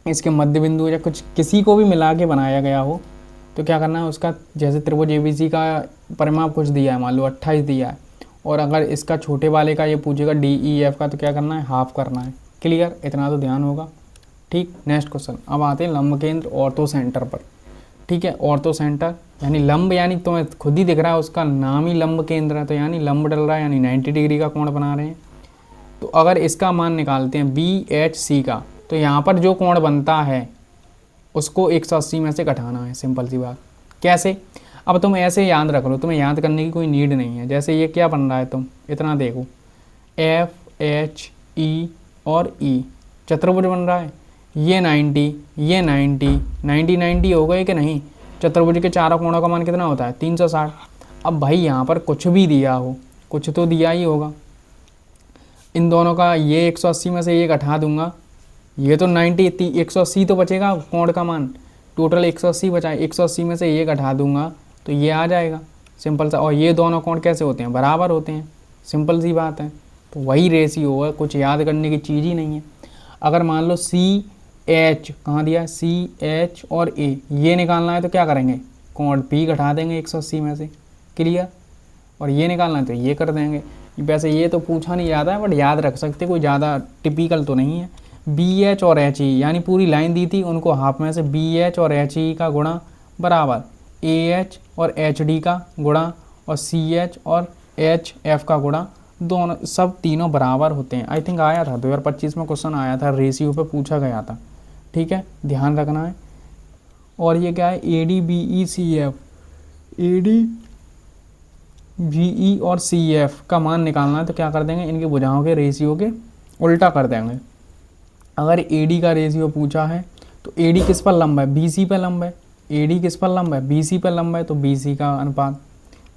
इसके मध्य बिंदु या कुछ किसी को भी मिला के बनाया गया हो तो क्या करना है उसका, जैसे त्रिभुज ABC का परिमाप कुछ दिया है, मान लो 28 दिया है, और अगर इसका छोटे वाले का ये पूछेगा DEF का तो क्या करना है हाफ करना है। क्लियर, इतना तो ध्यान होगा। ठीक, नेक्स्ट क्वेश्चन, अब आते हैं लंब केंद्र ऑर्थो सेंटर पर। ठीक है, ऑर्थो सेंटर यानी लंब, यानी तुम्हें खुद ही दिख रहा है उसका नाम ही लंब केंद्र है, तो यानी लंब डल रहा है यानी 90 डिग्री का कोण बना रहे हैं। तो अगर इसका मान निकालते हैं BHC का, तो यहाँ पर जो कोण बनता है उसको 180 में से घटाना है, सिंपल सी बात। कैसे, अब तुम ऐसे याद रख लो, तुम्हें याद करने की कोई नीड नहीं है। जैसे ये क्या बन रहा है, तुम इतना देखो, FHE और E चतुर्भुज बन रहा है, ये 90 ये 90 90 90 हो गए कि नहीं। चतुर्भुज के चारों कोणों का मान कितना होता है 360। अब भाई यहाँ पर कुछ भी दिया हो, कुछ तो दिया ही होगा, इन दोनों का ये 180 में से ये घटा दूंगा, ये तो 90 180 तो बचेगा कोण का मान, टोटल 180 बचा है, 180 में से ये घटा दूंगा तो ये आ जाएगा, सिंपल सा। और ये दोनों कोण कैसे होते हैं, बराबर होते हैं, सिंपल सी बात है। तो वही रेशियो है, कुछ याद करने की चीज़ ही नहीं है। अगर मान लो CH कहाँ दिया, CH और A ये निकालना है तो क्या करेंगे, कोण P घटा देंगे 180 में से। क्लियर, और ये निकालना है तो ये कर देंगे। वैसे ये तो पूछा नहीं जाता है बट याद रख सकते, कोई ज़्यादा टिपिकल तो नहीं है। BH और HE यानी पूरी लाइन दी थी, उनको हाफ में से BH और HE का गुणा बराबर AH और HD का गुणा और CH और HF का गुणा, दोनों सब तीनों बराबर होते हैं। आई थिंक आया था 2025 में क्वेश्चन आया था, रेशियो पे पूछा गया था। ठीक है, ध्यान रखना है। और ये क्या है, AD BE CF, AD BE और CF का मान निकालना है तो क्या कर देंगे, इनकी भुजाओं के रेशियो के उल्टा कर देंगे। अगर AD का रेशियो पूछा है तो AD किस पर लंब है, BC पर लंब है। AD किस पर लंब है, BC पर लंब है तो BC का अनुपात।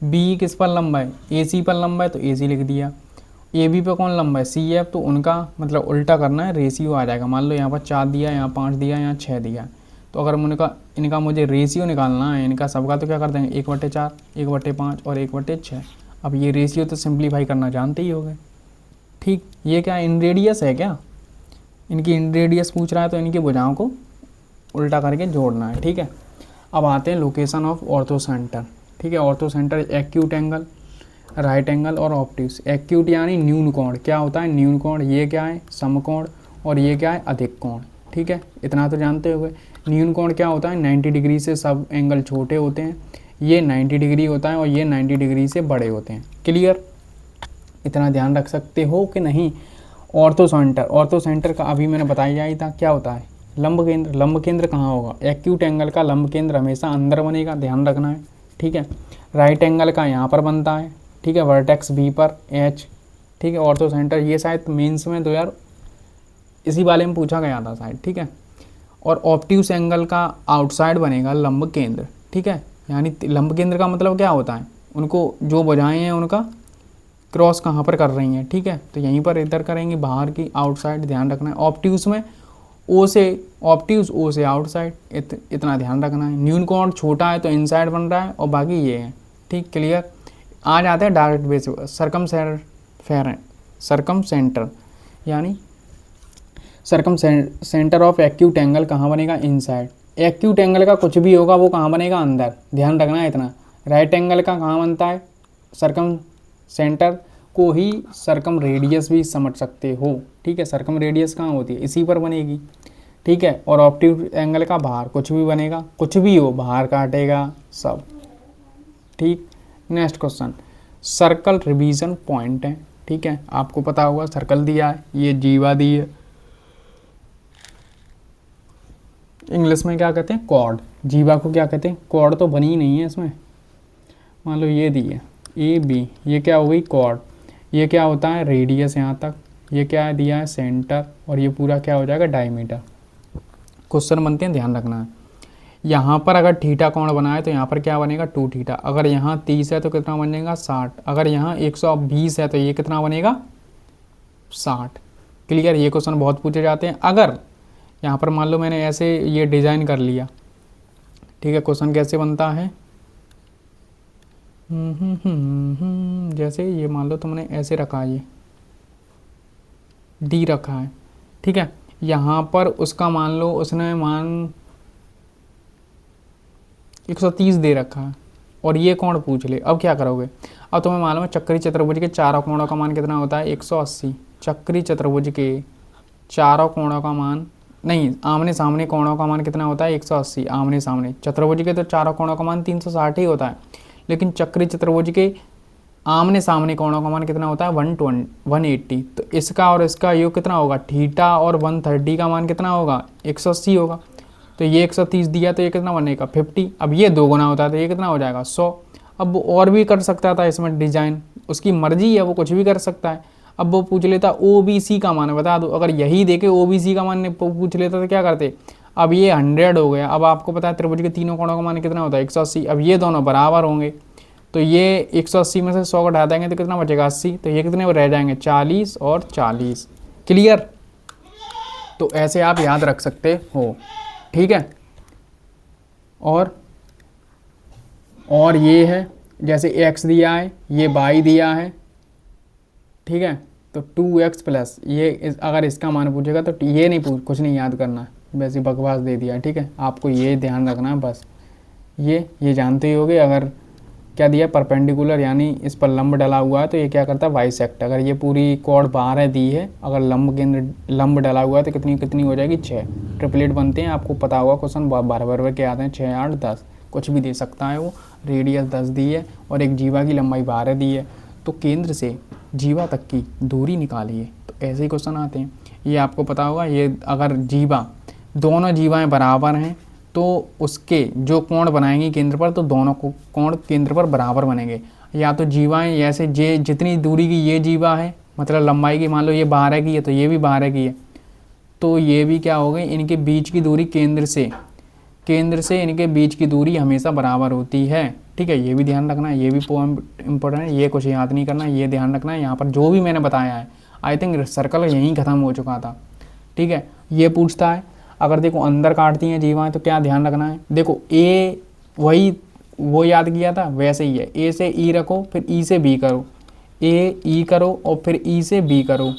BE किस पर लंब है, AC पर लंब है तो AC लिख दिया। AB पे कौन लंब है, CF, तो उनका मतलब उल्टा करना है, रेशियो आ जाएगा। मान लो यहाँ पर 4 दिया, यहाँ 5 दिया, यहाँ 6 दिया, तो अगर इनका मुझे रेशियो निकालना है इनका सबका, तो क्या कर देंगे 1/4, 1/5 और 1/6। अब ये रेशियो तो सिंप्लीफाई करना जानते ही होंगे। ठीक, ये क्या इन रेडियस है, क्या इनकी इन रेडियस पूछ रहा है तो इनकी भुजाओं को उल्टा करके जोड़ना है। ठीक है, अब आते हैं लोकेशन ऑफ ऑर्थो सेंटर। ठीक है, ortho centre acute angle, right angle और ऑप्टिक्स। एक्यूट यानी न्यून कोण, क्या होता है न्यून कोण, ये क्या है समकोण, और ये क्या है अधिक कोण। ठीक है, इतना तो जानते हो गए। न्यून कोण क्या होता है, 90 डिग्री से सब एंगल छोटे होते हैं, ये 90 डिग्री होता है और ये 90 डिग्री से बड़े होते हैं। क्लियर, इतना ध्यान रख सकते हो कि नहीं। ऑर्थो सेंटर, ऑर्थो सेंटर का अभी मैंने बताया ही था क्या होता है, लंब केंद्र। लंब केंद्र कहाँ होगा, एक्यूट एंगल का लंब केंद्र हमेशा अंदर बनेगा, ध्यान रखना है, ठीक है। राइट एंगल का यहाँ पर बनता है, ठीक है, वर्टेक्स बी पर एच, ठीक है। ऑर्थो सेंटर ये शायद मेंस में 2000 इसी वाले में पूछा गया था शायद, ठीक है। और ऑप्ट्यूस एंगल का आउटसाइड बनेगा लंब केंद्र, ठीक है। यानी लंब केंद्र का मतलब क्या होता है, उनको जो भुजाएं हैं उनका क्रॉस कहाँ पर कर रही हैं, ठीक है, तो यहीं पर इधर करेंगे, बाहर की आउटसाइड, ध्यान रखना है। ऑप्ट्यूस में ओ से ऑप्ट्यूस, ओ से आउटसाइड, इतना ध्यान रखना है। न्यून कोण छोटा है तो इनसाइड बन रहा है और बाकी ये है, ठीक, क्लियर। आ जाते हैं डायरेक्ट बेस, सरकम सेंटर यानी सरकम सेंटर ऑफ एक्यूट एंगल कहाँ बनेगा, इनसाइड। एक्यूट एंगल का कुछ भी होगा वो कहाँ बनेगा, अंदर, ध्यान रखना है इतना। राइट एंगल का कहाँ बनता है, सरकम सेंटर को ही सरकम रेडियस भी समझ सकते हो, ठीक है। सरकम रेडियस कहाँ होती है, इसी पर बनेगी, ठीक है। और ऑप्टिक एंगल का बाहर कुछ भी बनेगा, कुछ भी हो बाहर काटेगा सब, ठीक। Next question, circle revision point है, ठीक है, आपको पता होगा सर्कल दिया है, ये जीवा दी है, इंग्लिश में क्या कहते हैं, कॉर्ड। जीवा को क्या कहते हैं, कॉर्ड तो बनी ही नहीं है इसमें, मान लो ये दी है ए बी, ये क्या हो गई कॉर्ड, ये क्या होता है रेडियस यहाँ तक, ये क्या है दिया है सेंटर, और ये पूरा क्या हो जाएगा डायमीटर। क्वेश्चन बनते हैं, ध्यान रखना है। यहाँ पर अगर थीटा कोण बनाए तो यहाँ पर क्या बनेगा 2 थीटा, अगर यहाँ 30 है तो कितना बनेगा 60, अगर यहाँ 120 है तो ये कितना बनेगा 60, क्लियर। ये क्वेश्चन बहुत पूछे जाते हैं। अगर यहाँ पर मान लो मैंने ऐसे ये डिज़ाइन कर लिया, ठीक है, क्वेश्चन कैसे बनता है, जैसे ये मान लो तुमने ऐसे रखा है, ये डी रखा है, ठीक है। यहाँ पर उसका मान लो उसने मान 130 दे रखा है और ये कोण पूछ ले, अब क्या करोगे। अब तुम्हें मालूम है चक्री चतुर्भुज के चारों कोणों का मान कितना होता है 180, चक्री चतुर्भुज के चारों कोणों का मान, नहीं आमने सामने कोणों का मान कितना होता है 180, आमने सामने। चतुर्भुज के तो चारों कोणों का मान 360 ही होता है, लेकिन चक्री चतुर्भुज के आमने सामने कोणों का मान कितना होता है 180। तो इसका और इसका योग कितना होगा, थीटा और 130 का मान कितना होगा 180 होगा। तो ये 130 दिया तो ये कितना बनेगा 50। अब ये 2 गुना होता है तो ये कितना हो जाएगा 100। अब वो और भी कर सकता था इसमें डिजाइन, उसकी मर्जी है, वो कुछ भी कर सकता है। अब वो पूछ लेता OBC का मान बता दो, अगर यही देके OBC का मान पूछ लेता तो क्या करते। अब ये 100 हो गया। अब आपको पता है त्रिभुज के तीनों कोणों का मान कितना होता है 180। अब ये दोनों बराबर होंगे तो ये 180 में से 100 को हटा देंगे तो कितना बचेगा 80, तो ये कितने रह जाएंगे 40 और 40, क्लियर। तो ऐसे आप याद रख सकते हो, ठीक है। और ये है जैसे x दिया है, ये y दिया है, ठीक है। तो 2x प्लस ये अगर इसका मान पूछेगा तो ये नहीं कुछ नहीं याद करना, वैसे बकवास दे दिया, ठीक है। आपको ये ध्यान रखना है बस, ये जानते ही होगे। अगर क्या दिया परपेंडिकुलर यानी इस पर लंब डला हुआ है तो ये क्या करता है बाइसेक्ट। अगर ये पूरी कॉर्ड 12 दी है, अगर लंब डला हुआ है तो कितनी हो जाएगी 6। ट्रिपलेट बनते हैं, आपको पता होगा क्वेश्चन बार के आते हैं 6 8 10, कुछ भी दे सकता है वो। रेडियस 10 दी है और एक जीवा की लंबाई 12 दी है, तो केंद्र से जीवा तक की दूरी निकालिए। तो ऐसे ही क्वेश्चन आते हैं, ये आपको पता होगा। ये अगर दोनों जीवाएँ बराबर हैं तो उसके जो कोण बनाएंगे केंद्र पर, तो दोनों को कोण केंद्र पर बराबर बनेंगे। या तो जीवाएं ऐसे जितनी दूरी की ये जीवा है, मतलब लंबाई की, मान लो ये 12 की है तो ये भी 12 की है, तो ये भी क्या हो गई, इनके बीच की दूरी केंद्र से इनके बीच की दूरी हमेशा बराबर होती है, ठीक है। ये भी ध्यान रखना है, ये भी पॉइंट इंपॉर्टेंट है, ये कुछ याद नहीं करना, ये ध्यान रखना है। यहाँ पर जो भी मैंने बताया है, आई थिंक सर्कल यहीं ख़त्म हो चुका था, ठीक है। ये पूछता है अगर देखो अंदर काटती हैं जीवाएं तो क्या ध्यान रखना है। देखो ए वही वो याद किया था वैसे ही है, ए से ई रखो फिर ई से बी करो, ए ई करो और फिर ई से बी करो,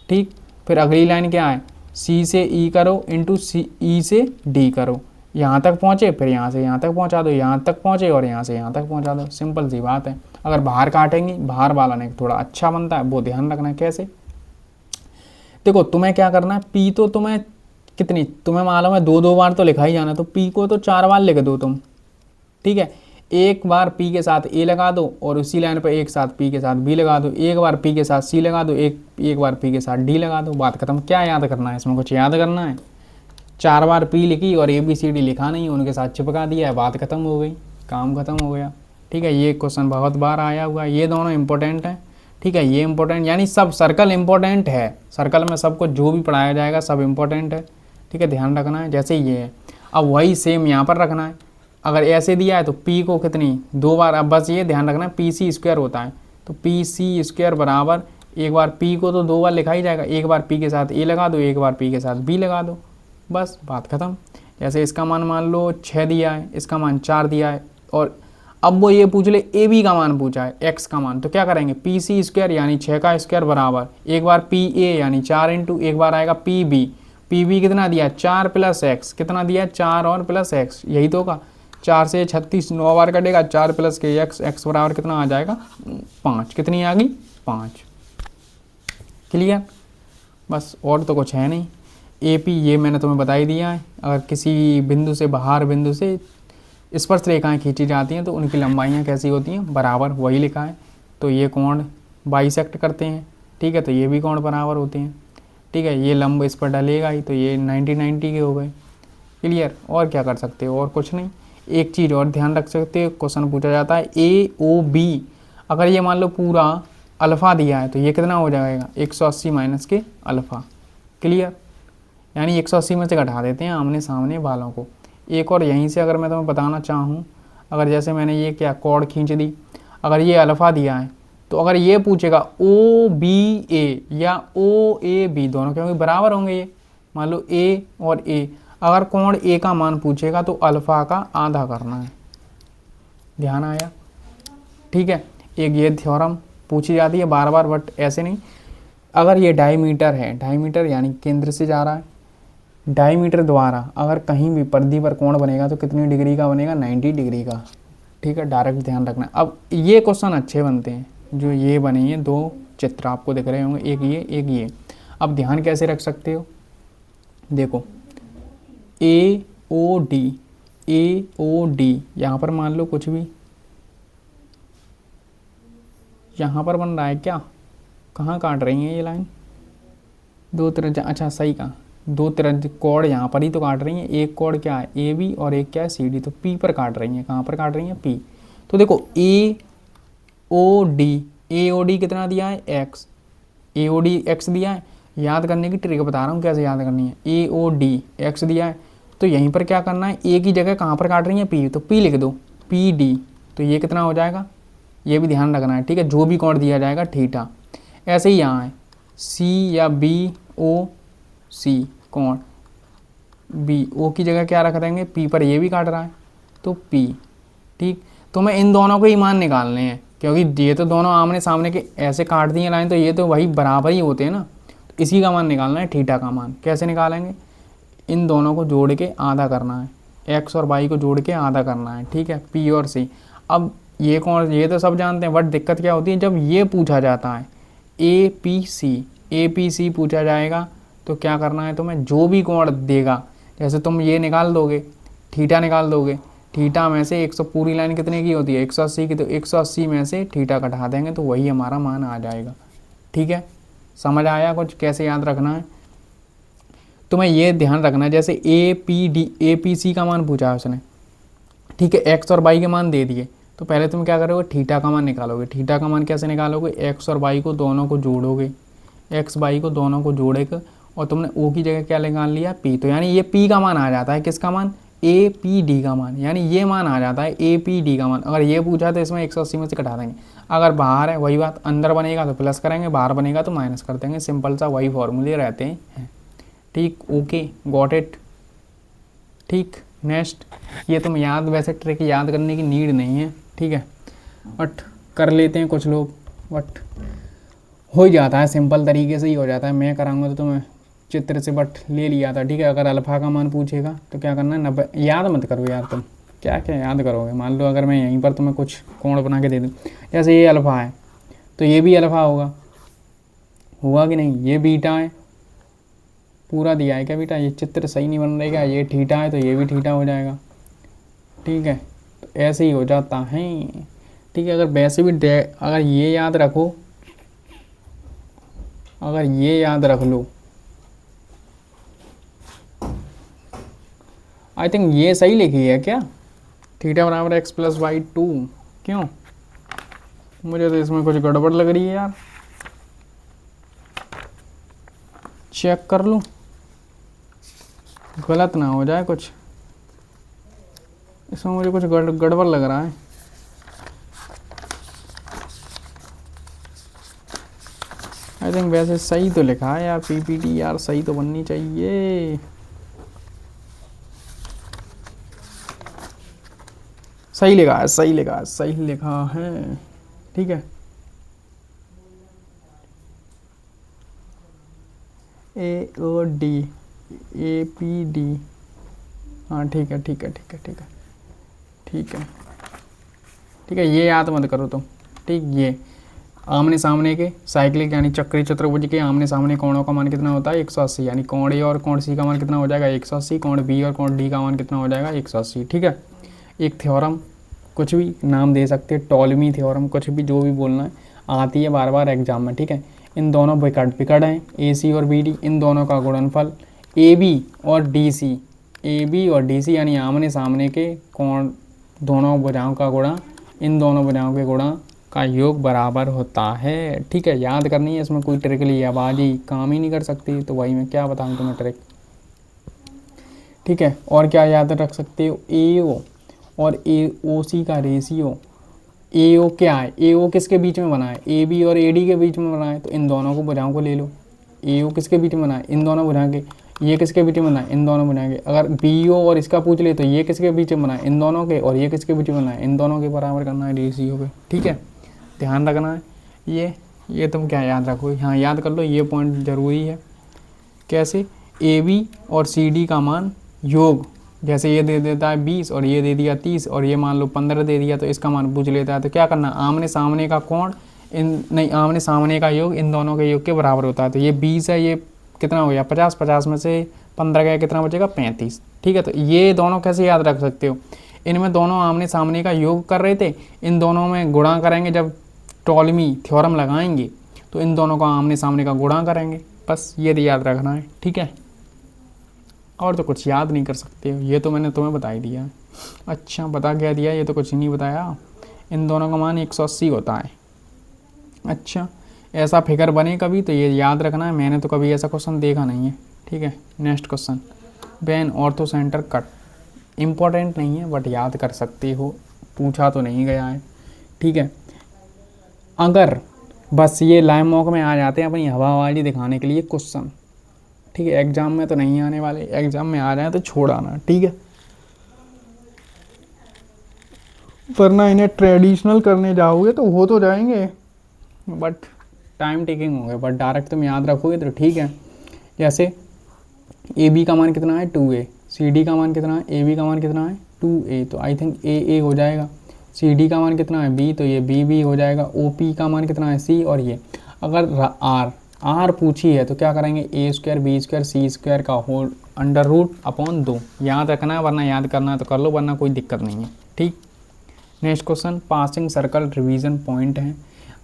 ठीक। फिर अगली लाइन क्या है, सी से ई करो इंटू सी ई से डी करो, यहाँ तक पहुँचे फिर यहाँ से यहाँ तक पहुँचा दो, यहाँ तक पहुँचे और यहाँ से यहाँ तक पहुँचा दो, सिंपल सी बात है। अगर बाहर काटेंगी, बाहर वाला ने थोड़ा अच्छा बनता है, वो ध्यान रखना है। कैसे, देखो तुम्हें क्या करना है, पी तो तुम्हें मालूम है 2 बार तो लिखा ही जाना, तो पी को तो 4 बार लिख दो तुम, ठीक है। एक बार पी के साथ ए लगा दो और उसी लाइन पर एक साथ पी के साथ बी लगा दो, एक बार पी के साथ सी लगा दो, एक बार पी के साथ डी लगा दो, बात खत्म। क्या याद करना है इसमें, कुछ याद करना है? 4 बार पी लिखी और ABCD लिखा नहीं, उनके साथ चिपका दिया है, बात खत्म हो गई, काम खत्म हो गया। ठीक है, ये क्वेश्चन बहुत बार आया हुआ, ये दोनों इंपॉर्टेंट हैं। ठीक है, ये इंपॉर्टेंट यानी सब सर्कल इंपॉर्टेंट है, सर्कल में सबको जो भी पढ़ाया जाएगा सब इंपॉर्टेंट है। ठीक है, ध्यान रखना है। जैसे ये है, अब वही सेम यहाँ पर रखना है। अगर ऐसे दिया है तो P को कितनी 2 बार, अब बस ये ध्यान रखना है PC² होता है, तो PC² बराबर एक बार P को तो 2 बार लिखा ही जाएगा, एक बार P के साथ A लगा दो, एक बार P के साथ B लगा दो, बस बात खत्म। जैसे इसका मान लो 6 दिया है, इसका मान 4 दिया है, और अब वो ये पूछ ले AB का मान पूछा है, x का मान, तो क्या करेंगे PC² यानी 6 का स्क्वायर बराबर एक बार PA यानी 4 इंटू एक बार आएगा PB कितना दिया 4 प्लस x, कितना दिया 4 और प्लस x, यही तो होगा। 4 से 36 9 बार कटेगा, 4 प्लस के x बराबर कितना आ जाएगा 5, कितनी आ गई 5। क्लियर, बस और तो कुछ है नहीं। AP ये मैंने तुम्हें बता ही दिया है, अगर किसी बिंदु से बाहर बिंदु से स्पर्श रेखाएं खींची जाती हैं तो उनकी लंबाइयाँ कैसी होती हैं, बराबर, वही लिखा है। तो ये कोण बाइसेक्ट करते हैं, ठीक है, तो ये भी कोण बराबर होते हैं। ठीक है, ये लंब इस पर डलेगा ही, तो ये 90 के हो गए। क्लियर, और क्या कर सकते हो, और कुछ नहीं। एक चीज़ और ध्यान रख सकते हो, क्वेश्चन पूछा जाता है AOB, अगर ये मान लो पूरा अल्फ़ा दिया है तो ये कितना हो जाएगा 180 माइनस के अल्फ़ा। क्लियर, यानी 180 में से घटा देते हैं आमने सामने वालों को। एक और यहीं से अगर मैं तुम्हें बताना चाहूँ, अगर जैसे मैंने ये क्या कॉर्ड खींच दी, अगर ये अल्फ़ा दिया है तो अगर ये पूछेगा OBA या OAB, दोनों क्योंकि बराबर होंगे, ये मान लो A और A, अगर कोण A का मान पूछेगा तो अल्फ़ा का आधा करना है। ध्यान आया? ठीक है, एक ये थ्योरम पूछी जाती है बार बार, बट ऐसे नहीं। अगर ये डायमीटर है, डायमीटर यानी केंद्र से जा रहा है, डायमीटर द्वारा अगर कहीं भी परिधि पर कोण बनेगा तो कितनी डिग्री का बनेगा 90 डिग्री का। ठीक है, डायरेक्ट ध्यान रखना। अब ये क्वेश्चन अच्छे बनते हैं, जो ये बने हैं 2 चित्र आपको दिख रहे होंगे, एक ये एक ये। अब ध्यान कैसे रख सकते हो, देखो AOD यहाँ पर मान लो कुछ भी यहाँ पर बन रहा है, क्या कहाँ काट रही है ये लाइन, 2 तरह, अच्छा सही कहा, 2 तरह कोड यहाँ पर ही तो काट रही हैं। एक कोड क्या है AB और एक क्या है CD, तो P पर काट रही हैं। कहाँ पर काट रही हैं P। तो देखो AOD कितना दिया है x, AOD x दिया है। याद करने की ट्रिक बता रहा हूँ कैसे याद करनी है। AOD x दिया है तो यहीं पर क्या करना है, A की जगह कहाँ पर काट रही है P, तो P लिख दो PD, तो ये कितना हो जाएगा, ये भी ध्यान रखना है। ठीक है, जो भी कोण दिया जाएगा थीटा। ऐसे ही यहाँ है C या BOC कोण, BO की जगह क्या रख देंगे P पर, ये भी काट रहा है तो P। ठीक, तो मैं इन दोनों को ही मान निकालने हैं, क्योंकि ये तो दोनों आमने सामने के ऐसे काट दिए लाइन, तो ये तो वही बराबर ही होते हैं ना। तो इसी का मान निकालना है, थीटा का मान। कैसे निकालेंगे, इन दोनों को जोड़ के आधा करना है, x और y को जोड़ के आधा करना है। ठीक है, P और C। अब ये कौन, ये तो सब जानते हैं, बट दिक्कत क्या होती है जब ये पूछा जाता है APC पूछा जाएगा तो क्या करना है तुम्हें, जो भी कोण देगा, जैसे तुम ये निकाल दोगे, थीटा निकाल दोगे, थीटा में से 100 पूरी लाइन कितने की होती है 180 की, तो 180 में से थीटा घटा देंगे तो वही हमारा मान आ जाएगा। ठीक है, समझ आया कुछ कैसे याद रखना है। तुम्हें ये ध्यान रखना है, जैसे APC का मान पूछा है उसने, ठीक है, x और y के मान दे दिए, तो पहले तुम क्या करोगे, थीटा का मान निकालोगे। थीटा का मान कैसे निकालोगे, x और y को दोनों को जोड़ोगे, x y को दोनों को जोड़ेगा, और तुमने O की जगह क्या निकाल लिया P, तो यानी ये P का मान आ जाता है, किसका मान APD का मान, यानी ये मान आ जाता है APD का मान। अगर ये पूछा तो इसमें 180 में से घटा देंगे, अगर बाहर है वही बात, अंदर बनेगा तो प्लस करेंगे, बाहर बनेगा तो माइनस कर देंगे, सिंपल सा वही फॉर्मूले रहते हैं। ठीक, ओके, गॉट इट। ठीक, नेक्स्ट, ये तुम याद, वैसे ट्रिक याद करने की नीड नहीं है, ठीक है, बट कर लेते हैं कुछ लोग, बट हो ही जाता है, सिंपल तरीके से ही हो जाता है। मैं कराऊंगा तो तुम्हें चित्र से बट ले लिया था। ठीक है, अगर अल्फ़ा का मान पूछेगा तो क्या करना है 90, याद मत करो यार, तुम क्या क्या याद करोगे। मान लो अगर मैं यहीं पर तुम्हें कुछ कोण बना के दे दूँ, जैसे ये अल्फ़ा है तो ये भी अल्फ़ा होगा कि नहीं, ये बीटा है, पूरा दिया है क्या बेटा, ये चित्र सही नहीं बन रहेगा, ये थीटा है तो ये भी थीटा हो जाएगा। ठीक है, तो ऐसे ही हो जाता है। ठीक है, अगर वैसे भी अगर ये याद रखो, अगर ये याद रख लो, आई थिंक ये सही लिखी है क्या, थीटा बराबर एक्स प्लस वाई टू। क्यों, मुझे तो इसमें कुछ गड़बड़ लग रही है यार, चेक कर लूँ गलत ना हो जाए कुछ, इसमें मुझे कुछ गड़बड़ लग रहा है। आई थिंक वैसे सही तो लिखा है यार, पीपीटी यार सही तो बननी चाहिए। सही लिखा है, सही लिखा है, सही लिखा है। ठीक है, A O D A P D, हाँ ठीक है ठीक है ठीक है ठीक है ठीक है ठीक है, ये याद मत करो तुम। ठीक, ये आमने सामने के साइक्लिक यानी चक्री चतुर्भुज के आमने सामने कोणों का मान कितना होता है 180, यानी कोण ए और कोण सी का मान कितना हो जाएगा 180, कोण बी और कोण डी का मान कितना हो जाएगा 180। ठीक है, एक थ्योरम, कुछ भी नाम दे सकते हैं, टॉलमी थ्योरम, कुछ भी जो भी बोलना है, आती है बार बार एग्जाम में। ठीक है, इन दोनों विकर्ण हैं ए सी और बी डी, इन दोनों का गुणनफल ए बी और डी सी, ए बी और डी सी यानी आमने सामने के कोण दोनों भुजाओं का गुणा इन दोनों भुजाओं के गुणा का योग बराबर होता है। ठीक है, याद करनी है, इसमें कोई ट्रिक ली आबादी काम ही नहीं कर सकती, तो वही मैं क्या बताऊँ तुम्हें ट्रिक। ठीक है, और क्या याद रख सकते हो, ए ओ और ए ओ सी का रेशियो, ए ओ क्या है, ए ओ किसके बीच में बना है, ए बी और ए डी के बीच में बना है, तो इन दोनों को भुजाओं को ले लो। ए ओ किसके बीच में बना है, इन दोनों भुजाओं के, ये किसके बीच में बना है, इन दोनों भुजाओं के। अगर बी ओ और इसका पूछ ले तो ये किसके बीच में बना है, इन दोनों के, और ये किसके बीच में बना है, इन दोनों के बराबर करना है रेशियो पे। ठीक है, ध्यान रखना है ये तुम क्या याद रखो, हाँ याद कर लो, ये पॉइंट ज़रूरी है। कैसे, ए बी और सी डी का मान योग, जैसे ये दे देता है 20 और ये दे दिया 30 और ये मान लो 15 दे दिया, तो इसका मान पूछ लेता है, तो क्या करना, आमने सामने का कोण इन नहीं आमने सामने का योग इन दोनों के योग के बराबर होता है। तो ये 20 है, ये कितना हो गया 50, 50 में से 15 गया कितना बचेगा 35। ठीक है, तो ये दोनों कैसे याद रख सकते हो, इनमें दोनों आमने सामने का योग कर रहे थे, इन दोनों में गुणा करेंगे, जब टॉलमी थ्योरम लगाएंगे तो इन दोनों का आमने सामने का गुणा करेंगे, बस ये याद रखना है। ठीक है, और तो कुछ याद नहीं कर सकते हो, ये तो मैंने तुम्हें बता ही दिया है। अच्छा, बता क्या दिया, ये तो कुछ नहीं बताया, इन दोनों का मान 180 होता है। अच्छा, ऐसा फिगर बने कभी तो ये याद रखना है, मैंने तो कभी ऐसा क्वेश्चन देखा नहीं है। ठीक है, next question, when ortho centre cut, important नहीं है बट याद कर सकते हो, पूछा तो नहीं गया है। ठीक है, अगर बस ये लाइव मॉक में आ जाते हैं अपनी हवाबाजी दिखाने के लिए क्वेश्चन, ठीक है, एग्जाम में तो नहीं आने वाले, एग्जाम में आ जाए तो छोड़ आना। ठीक है, वरना इन्हें ट्रेडिशनल करने जाओगे तो हो तो जाएंगे बट टाइम टेकिंग होंगे, बट डायरेक्ट तुम याद रखोगे तो ठीक है। जैसे ए बी का मान कितना है 2a, सी डी का मान कितना है, ए बी का मान कितना है 2a, तो आई थिंक ए हो जाएगा। सी डी का मान कितना है b, तो ये बी हो जाएगा। ओ पी का मान कितना है c, और ये अगर आर पूछी है तो क्या करेंगे, ए स्क्वायर बी स्क्वायर सी स्क्वायर का होल अंडर रूट अपॉन 2, याद रखना है, वरना याद करना है तो कर लो, वरना कोई दिक्कत नहीं है। ठीक, next question, passing circle revision point है,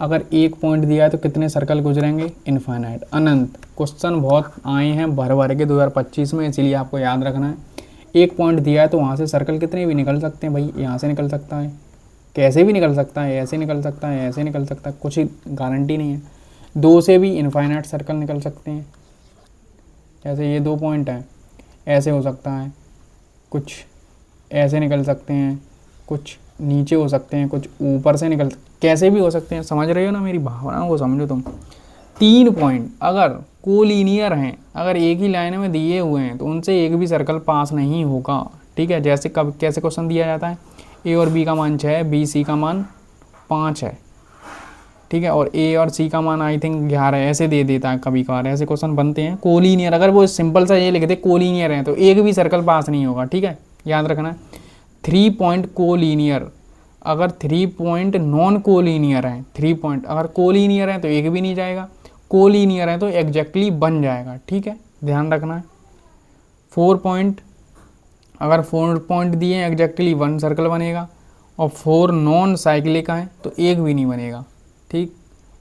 अगर एक पॉइंट दिया है तो कितने सर्कल गुजरेंगे, इनफाइनाइट, अनंत। क्वेश्चन बहुत आए हैं भर के 2025 में, इसीलिए आपको याद रखना है, एक पॉइंट दिया है तो वहाँ से सर्कल कितने भी निकल सकते हैं भाई, यहाँ से निकल सकता है, कैसे भी निकल सकता है, ऐसे निकल सकता है, ऐसे निकल सकता है, कुछ गारंटी नहीं है। 2 से भी इनफाइनाइट सर्कल निकल सकते हैं, जैसे ये 2 पॉइंट हैं, ऐसे हो सकता है, कुछ ऐसे निकल सकते हैं, कुछ नीचे हो सकते हैं, कुछ ऊपर से निकल, कैसे भी हो सकते हैं, समझ रहे हो ना, मेरी भावनाओं को समझो तुम। 3 पॉइंट अगर कोलिनियर हैं, अगर एक ही लाइन में दिए हुए हैं तो उनसे एक भी सर्कल पास नहीं होगा। ठीक है, जैसे कब कैसे क्वेश्चन दिया जाता है, ए और बी का मान 6 है, बी सी का मान 5 है, ठीक है, और ए और सी का मान आई थिंक 11 है, ऐसे दे देता है कभी कभार, ऐसे क्वेश्चन बनते हैं कोलिनियर। अगर वो सिंपल सा ये लिखते कोलिनियर है तो एक भी सर्कल पास नहीं होगा। ठीक है, याद रखना। 3 पॉइंट कोलिनियर, अगर 3 पॉइंट नॉन कोलिनियर हैं, 3 पॉइंट अगर कोलिनियर हैं तो एक भी नहीं जाएगा, कोलिनियर है तो एग्जैक्टली बन जाएगा। ठीक है, ध्यान रखना है। 4 पॉइंट, अगर 4 पॉइंट दिए एग्जैक्टली 1 सर्कल बनेगा, और 4 नॉन साइक्लिक हैं तो एक भी नहीं बनेगा। ठीक,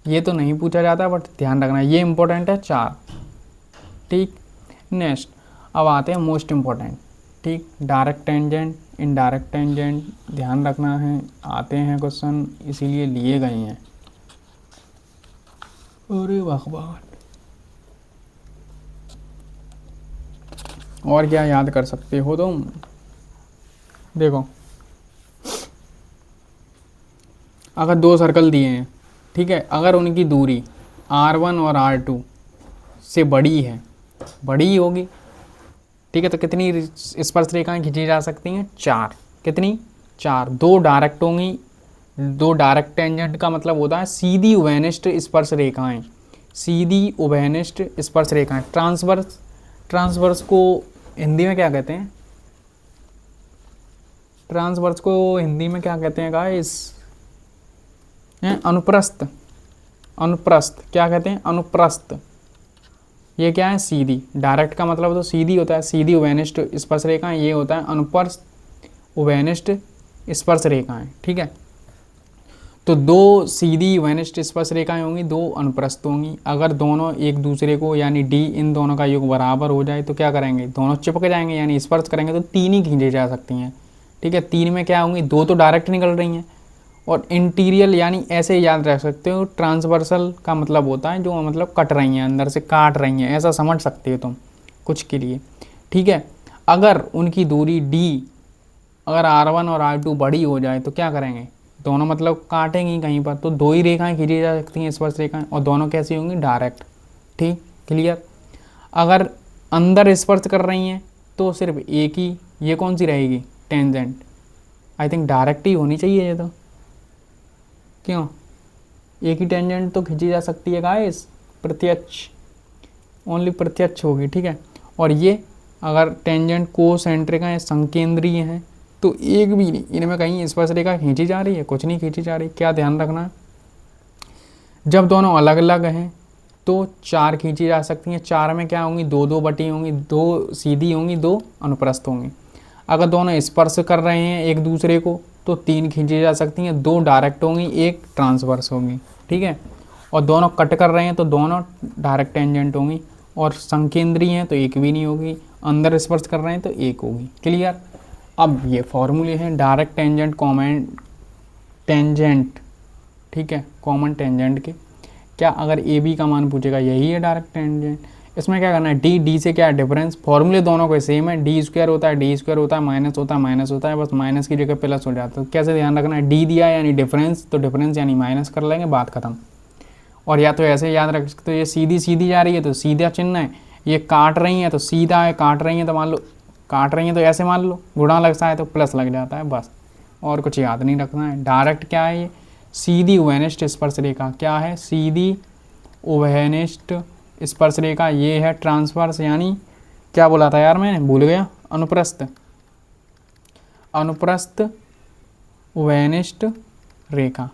ये तो नहीं पूछा जाता बट ध्यान रखना ये इंपॉर्टेंट है 4। ठीक, नेक्स्ट अब आते हैं मोस्ट इम्पोर्टेंट। ठीक, डायरेक्ट टेंजेंट, इनडायरेक्ट टेंजेंट ध्यान रखना है, आते हैं क्वेश्चन इसीलिए लिए गए हैं। अरे भगवान, और क्या याद कर सकते हो तुम? देखो, अगर 2 सर्कल दिए हैं, ठीक है, अगर उनकी दूरी R1 और R2 से बड़ी है, बड़ी होगी, ठीक है, तो कितनी स्पर्श रेखाएं खींची जा सकती हैं? 4। कितनी? 4। 2 डायरेक्ट होंगी, 2 डायरेक्ट टेंजेंट का मतलब होता है सीधी उभयनिष्ठ स्पर्श रेखाएं, सीधी उभयनिष्ठ स्पर्श रेखाएं। ट्रांसवर्स, ट्रांसवर्स को हिंदी में क्या कहते हैं? ट्रांसवर्स को हिंदी में क्या कहते हैं गाइस? अनुप्रस्थ, अनुप्रस्थ क्या कहते हैं? अनुप्रस्थ। ये क्या है? सीधी। डायरेक्ट का मतलब तो सीधी होता है, सीधी उभयनिष्ठ स्पर्श रेखाएं, ये होता है अनुप्रस्थ उभयनिष्ठ स्पर्श रेखाएं। ठीक है, तो 2 सीधी उभयनिष्ठ स्पर्श रेखाएं होंगी, 2 अनुप्रस्थ होंगी। अगर दोनों एक दूसरे को यानी डी इन दोनों का योग बराबर हो जाए तो क्या करेंगे? दोनों चिपक जाएंगे यानी स्पर्श करेंगे तो 3 ही खींची जा सकती हैं। ठीक है, 3 में क्या होंगी? 2 तो डायरेक्ट निकल रही हैं और इंटीरियल यानी ऐसे याद रख सकते हो, ट्रांसवर्सल का मतलब होता है जो मतलब कट रही हैं, अंदर से काट रही हैं, ऐसा समझ सकते हो तुम कुछ के लिए। ठीक है, अगर उनकी दूरी डी, अगर R1 और R2 बड़ी हो जाए तो क्या करेंगे? दोनों मतलब काटेंगी कहीं पर, तो 2 ही रेखाएं खींची जा सकती हैं स्पर्श रेखाएं, और दोनों कैसी होंगी? डायरेक्ट। ठीक, क्लियर। अगर अंदर स्पर्श कर रही हैं तो सिर्फ एक ही, ये कौन सी रहेगी? टेंजेंट। आई थिंक डायरेक्ट ही होनी चाहिए ये तो, क्यों? एक ही टेंजेंट तो खींची जा सकती है गाइस, प्रत्यक्ष, ओनली प्रत्यक्ष होगी। ठीक है, और ये अगर टेंजेंट कोसेंट्रिक है, संकेंद्रीय है, तो एक भी नहीं, इनमें कहीं स्पर्श रेखा खींची जा रही है? कुछ नहीं खींची जा रही। क्या ध्यान रखना है? जब दोनों अलग अलग हैं तो 4 खींची जा सकती हैं। 4 में क्या होंगी? 2-2 बटी होंगी, 2 सीधी होंगी, 2 अनुप्रस्थ होंगी। अगर दोनों स्पर्श कर रहे हैं एक दूसरे को तो 3 खींची जा सकती हैं, 2 डायरेक्ट होंगी, 1 ट्रांसवर्स होंगी। ठीक है, और दोनों कट कर रहे हैं तो दोनों डायरेक्ट टेंजेंट होंगी, और संकेंद्रीय हैं तो एक भी नहीं होगी, अंदर स्पर्श कर रहे हैं तो एक होगी। क्लियर। अब ये फॉर्मूले हैं डायरेक्ट टेंजेंट, कॉमन टेंजेंट, ठीक है, कॉमन टेंजेंट के। क्या अगर ए बी का मान पूछेगा, यही है डायरेक्ट टेंजेंट। इसमें क्या करना है? डी, डी से क्या है? डिफरेंस। फॉर्मूले दोनों को सेम है, डी स्क्वायर होता है, डी स्क्वायर होता है, माइनस होता है, माइनस होता है, बस माइनस की जगह प्लस हो जाता है। तो कैसे ध्यान रखना है? डी दिया यानी डिफरेंस, तो डिफरेंस यानी माइनस कर लेंगे, बात खत्म। और या तो ऐसे याद रख सकते हो, ये सीधी सीधी जा रही है तो सीधा चिन्ह है, ये काट रही है तो सीधा है, काट रही है तो मान लो, काट रही है तो ऐसे मान लो, गुणा लगता है तो प्लस लग जाता है, बस। और कुछ याद नहीं रखना है। डायरेक्ट क्या है? ये सीधी उभयनिष्ठ स्पर्श रेखा। क्या है? सीधी उभयनिष्ठ स्पर्श रेखा। ये है ट्रांसवर्स, यानी क्या बोला था यार, मैंने भूल गया, अनुप्रस्थ, अनुप्रस्थ उभयनिष्ठ रेखा,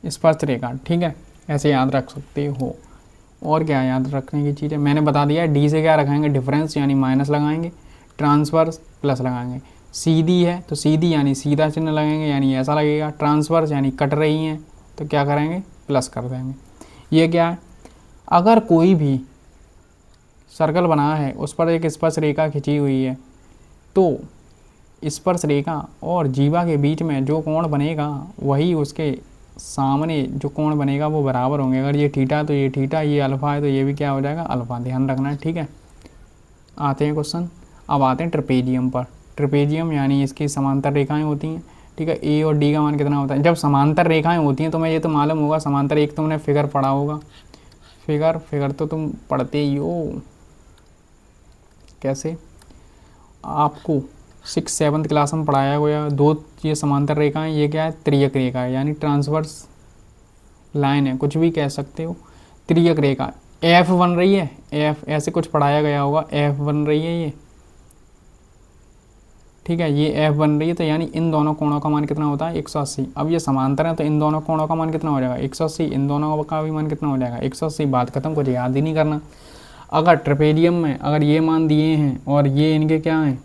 स्पर्श रेखा। ठीक है, ऐसे याद रख सकते हो। और क्या याद रखने की चीज़ है? मैंने बता दिया। डी से क्या रखाएंगे? डिफरेंस यानी माइनस लगाएंगे, ट्रांसवर्स प्लस लगाएंगे। सीधी है तो सीधी यानी सीधा चिन्ह लगाएंगे, यानी ऐसा लगेगा। ट्रांसवर्स यानी कट रही हैं तो क्या करेंगे? प्लस कर देंगे। ये क्या है? अगर कोई भी सर्कल बना है, उस पर एक स्पर्श रेखा खिंची हुई है, तो स्पर्श रेखा और जीवा के बीच में जो कोण बनेगा वही उसके सामने जो कोण बनेगा वो बराबर होंगे। अगर ये थीटा है तो ये थीटा, ये अल्फा है तो ये भी क्या हो जाएगा? अल्फा। ध्यान रखना है। ठीक है, आते हैं क्वेश्चन। अब आते हैं ट्रेपेजियम पर। ट्रेपेजियम यानी इसकी समांतर रेखाएं होती हैं। ठीक है, ए और डी का मान कितना होता है? जब समांतर रेखाएं होती हैं तो मैं ये तो मालूम होगा, समांतर, एक तुमने फिगर पढ़ा होगा, फिगर तो तुम पढ़ते ही हो। कैसे? आपको 6th-7th क्लास में पढ़ाया गया। 2 ये समांतर रेखाएं, ये क्या है? त्रियक रेखा है, यानी ट्रांसवर्स लाइन है, कुछ भी कह सकते हो। त्रियक रेखा एफ बन रही है, एफ ऐसे कुछ पढ़ाया गया होगा, एफ बन रही है ये। ठीक है, ये एफ बन रही है, तो यानी इन दोनों कोणों का मान कितना होता है? 180। अब ये समांतर है तो इन दोनों कोणों का मान कितना हो जाएगा? 180। इन दोनों का भी मान कितना हो जाएगा? 180। बात खत्म, कुछ याद ही नहीं करना। अगर ट्रेपेजियम में अगर ये मान दिए हैं और ये इनके क्या हैं?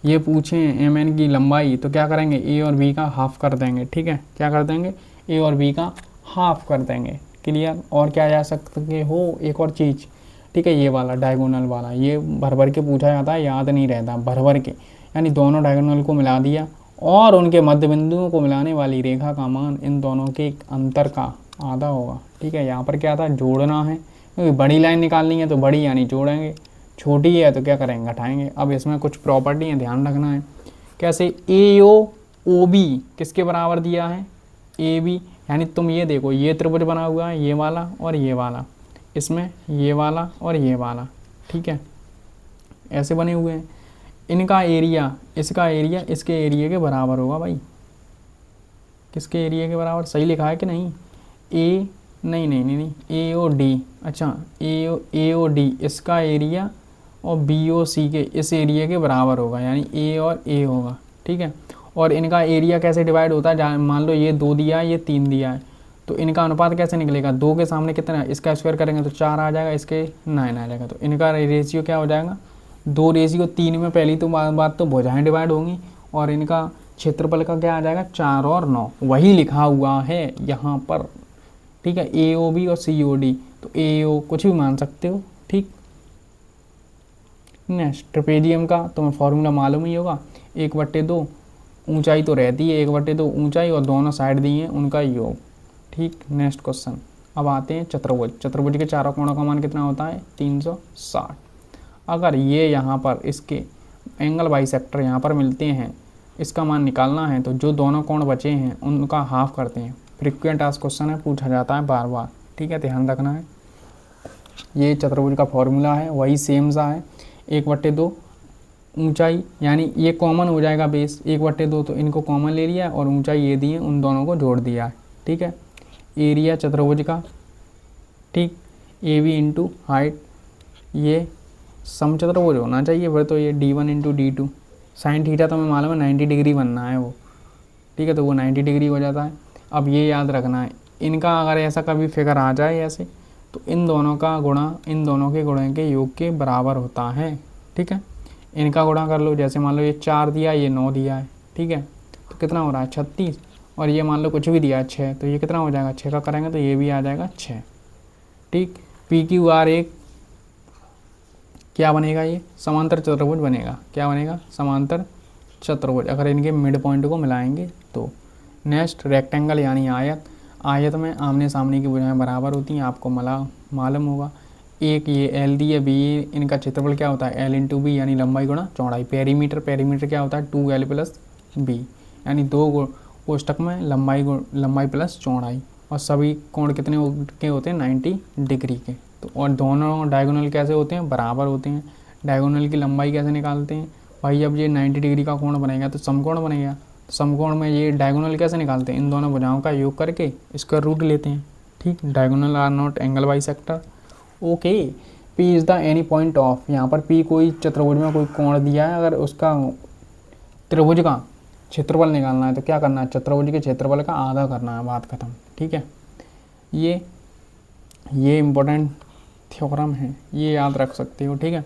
ये पूछें एम एन की लंबाई तो क्या करेंगे, ए और बी का हाफ कर देंगे। ठीक है, क्या कर देंगे, ए और बी का हाफ कर देंगे। क्लियर। और क्या जा सकते हो, एक और चीज़, ठीक है, ये वाला डायगोनल वाला, ये भर भर के पूछा जाता है, याद नहीं रहता, भर भर के, यानी दोनों डायगोनल को मिला दिया और उनके मध्य बिंदुओं को मिलाने वाली रेखा का मान इन दोनों के अंतर का आधा होगा। ठीक है, यहाँ पर क्या था, जोड़ना है, क्योंकि बड़ी लाइन निकालनी है तो बड़ी यानी जोड़ेंगे, छोटी है तो क्या करेंगे, घटाएंगे। अब इसमें कुछ प्रॉपर्टी है, ध्यान रखना है। कैसे, ए ओ बी किसके बराबर दिया है, ए बी, यानी तुम ये देखो, ये त्रिभुज बना हुआ है, ये वाला और ये वाला, इसमें ये वाला और ये वाला, ठीक है, ऐसे बने हुए हैं। इनका एरिया, इसका एरिया इसके एरिया के बराबर होगा भाई। किसके एरिया के बराबर, सही लिखा है कि नहीं, ए नहीं नहीं नहीं नहीं, ए ओ डी, अच्छा ए ओ डी इसका एरिया और बी ओ सी के इस एरिया के बराबर होगा, यानी ए और ए होगा। ठीक है, और इनका एरिया कैसे डिवाइड होता है, मान लो ये 2 दिया है, ये 3 दिया है, तो इनका अनुपात कैसे निकलेगा, 2 के सामने कितना है, इसका स्क्वायर करेंगे तो 4 आ जाएगा, इसके 9 आ जाएगा, तो इनका रेशियो क्या हो जाएगा, 2:3 में पहली तो बात तो भुजाएं डिवाइड होंगी, और इनका क्षेत्रफल का क्या आ जाएगा, 4 और 9, वही लिखा हुआ है यहाँ पर। ठीक है, ए ओ बी और सी ओ डी, तो ए ओ कुछ भी मान सकते हो। ठीक, नेक्स्ट ट्रेपेजियम का तुम्हें फॉर्मूला मालूम ही होगा, 1/2 ऊंचाई तो रहती है, 1/2 ऊंचाई और दोनों साइड दी हैं उनका योग। ठीक, नेक्स्ट क्वेश्चन। अब आते हैं चतुर्भुज। चतुर्भुज के चारों कोणों का मान कितना होता है, 360। अगर ये यहाँ पर इसके एंगल बाइसेक्टर यहाँ पर मिलते हैं, इसका मान निकालना है, तो जो दोनों कोण बचे हैं उनका हाफ करते हैं। फ्रिक्वेंट आस्क्ड क्वेश्चन है, पूछा जाता है बार बार। ठीक है, ध्यान रखना है। ये चतुर्भुज का फॉर्मूला है, वही सेम सा है, 1/2 ऊंचाई, यानी ये कॉमन हो जाएगा बेस, 1/2 तो इनको कॉमन ले लिया और ऊंचाई ये दी है, उन दोनों को जोड़ दिया है। ठीक है, एरिया चतुर्भुज का, ठीक, ए बी इंटू हाइट, ये समचतुर्भुज होना चाहिए फिर तो, ये D1 into D2, sine theta तो मैं मालूम है 90 डिग्री बनना है वो। ठीक है, तो वो 90 डिग्री हो जाता है। अब ये याद रखना है, इनका अगर ऐसा कभी फिगर आ जाए ऐसे, तो इन दोनों का गुणा इन दोनों के गुणे के योग के बराबर होता है। ठीक है, इनका गुणा कर लो, जैसे मान लो ये 4 दिया, ये 9 दिया है। ठीक है, तो कितना हो रहा है, 36, और ये मान लो कुछ भी दिया है 6, तो ये कितना हो जाएगा, 6 का करेंगे तो ये भी आ जाएगा 6। ठीक, PQR एक क्या बनेगा, ये समांतर चतुर्भुज बनेगा। क्या बनेगा, समांतर चतुर्भुज, अगर इनके मिड पॉइंट को मिलाएंगे तो। नेक्स्ट रेक्टेंगल यानी आयत। आयत में आमने सामने की भुजाएं बराबर होती हैं, आपको मालूम होगा। एक ये एल दी है, बी, इनका क्षेत्रफल क्या होता है, L इंटू बी, यानी लंबाई गुणा चौड़ाई। पेरीमीटर क्या होता है, 2L प्लस बी, यानी 2 कोष्टक में लंबाई प्लस चौड़ाई। और सभी कोण कितने के होते हैं, 90 डिग्री के। तो और दोनों डायगोनल कैसे होते हैं, बराबर होते हैं। डायगोनल की लंबाई कैसे निकालते हैं भाई, जब ये 90 डिग्री का कोण बनेगा तो समकोण बनेगा। समकोण में ये डायगोनल कैसे निकालते हैं, इन दोनों भुजाओं का योग करके स्क्वायर रूट लेते हैं। ठीक, diagonal are not angle bisector. Okay, P is the any point of, यहाँ पर P कोई चतुर्भुज में कोई कोण दिया है, अगर उसका त्रिभुज का क्षेत्रफल निकालना है तो क्या करना है, चतुर्भुज के क्षेत्रफल का आधा करना है, बात खत्म। ठीक है, ये इम्पोर्टेंट थ्योरम है, ये याद रख सकते हो। ठीक है,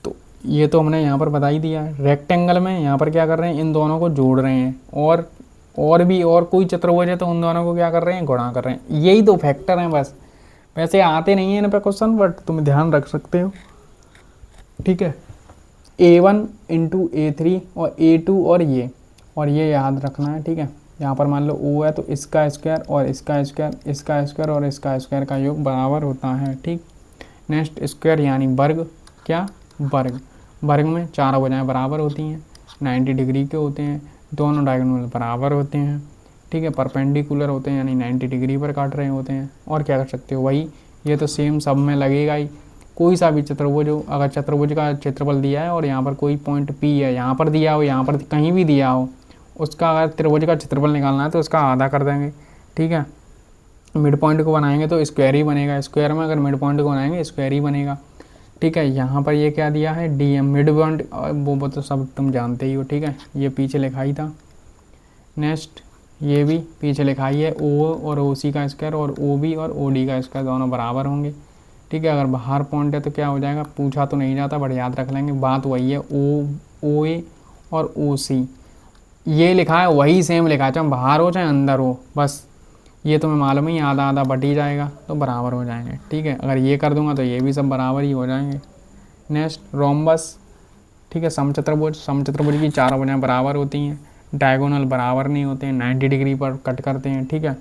तो ये तो हमने यहाँ पर बता ही दिया है। रेक्टेंगल में यहाँ पर क्या कर रहे हैं, इन दोनों को जोड़ रहे हैं, और भी और कोई चतुर्भुज है तो उन दोनों को क्या कर रहे हैं, गुणा कर रहे हैं। यही दो फैक्टर हैं बस, वैसे आते नहीं है इन पे क्वेश्चन, बट तुम ध्यान रख सकते हो। ठीक है, A1 इंटू A3 और A2 और ये याद रखना है। ठीक है, यहाँ पर मान लो O है तो इसका स्क्वायर और इसका स्क्वायर, इसका स्क्वायर और इसका स्क्वायर का योग बराबर होता है। ठीक, नेक्स्ट स्क्वायर यानी वर्ग। क्या, वर्ग में 4 भुजाएं बराबर होती हैं, 90 डिग्री के होते हैं, दोनों डायगोनल बराबर होते हैं। ठीक है, परपेंडिकुलर होते हैं, यानी 90 डिग्री पर काट रहे होते हैं। और क्या कर सकते हो वही, ये तो सेम सब में लगेगा ही। कोई सा भी चतुर्भुज हो, अगर चतुर्भुज का क्षेत्रफल दिया है और यहाँ पर कोई पॉइंट P है, यहाँ पर दिया हो, यहाँ पर कहीं भी दिया हो, उसका अगर त्रिभुज का क्षेत्रफल निकालना है तो उसका आधा कर देंगे। ठीक है, मिड पॉइंट को बनाएंगे तो स्क्वायर ही बनेगा, स्क्वायर में अगर मिड पॉइंट को बनाएंगे स्क्वायर ही बनेगा। ठीक है, यहाँ पर ये क्या दिया है, DM मिड पॉइंट, वो तो सब तुम जानते ही हो। ठीक है, ये पीछे लिखा ही था। नेक्स्ट ये भी पीछे लिखा ही है, O और OC का स्क्वायर और OB और OD का स्क्वायर दोनों बराबर होंगे। ठीक है, अगर बाहर पॉइंट है तो क्या हो जाएगा, पूछा तो नहीं जाता बट याद रख लेंगे, बात वही है। OA और OC ये लिखा है वही सेम लिखा है, चाहे बाहर हो चाहे अंदर हो, बस ये तुम्हें मालूम ही आधा आधा बट ही जाएगा तो बराबर हो जाएंगे। ठीक है, अगर ये कर दूंगा तो ये भी सब बराबर ही हो जाएंगे। नेक्स्ट रोम्बस, ठीक है, समचतुर्भुज, समचतुर्भुज की चारों भुजाएं बराबर होती हैं, डायगोनल बराबर नहीं होते हैं, 90 डिग्री पर कट करते हैं। ठीक है,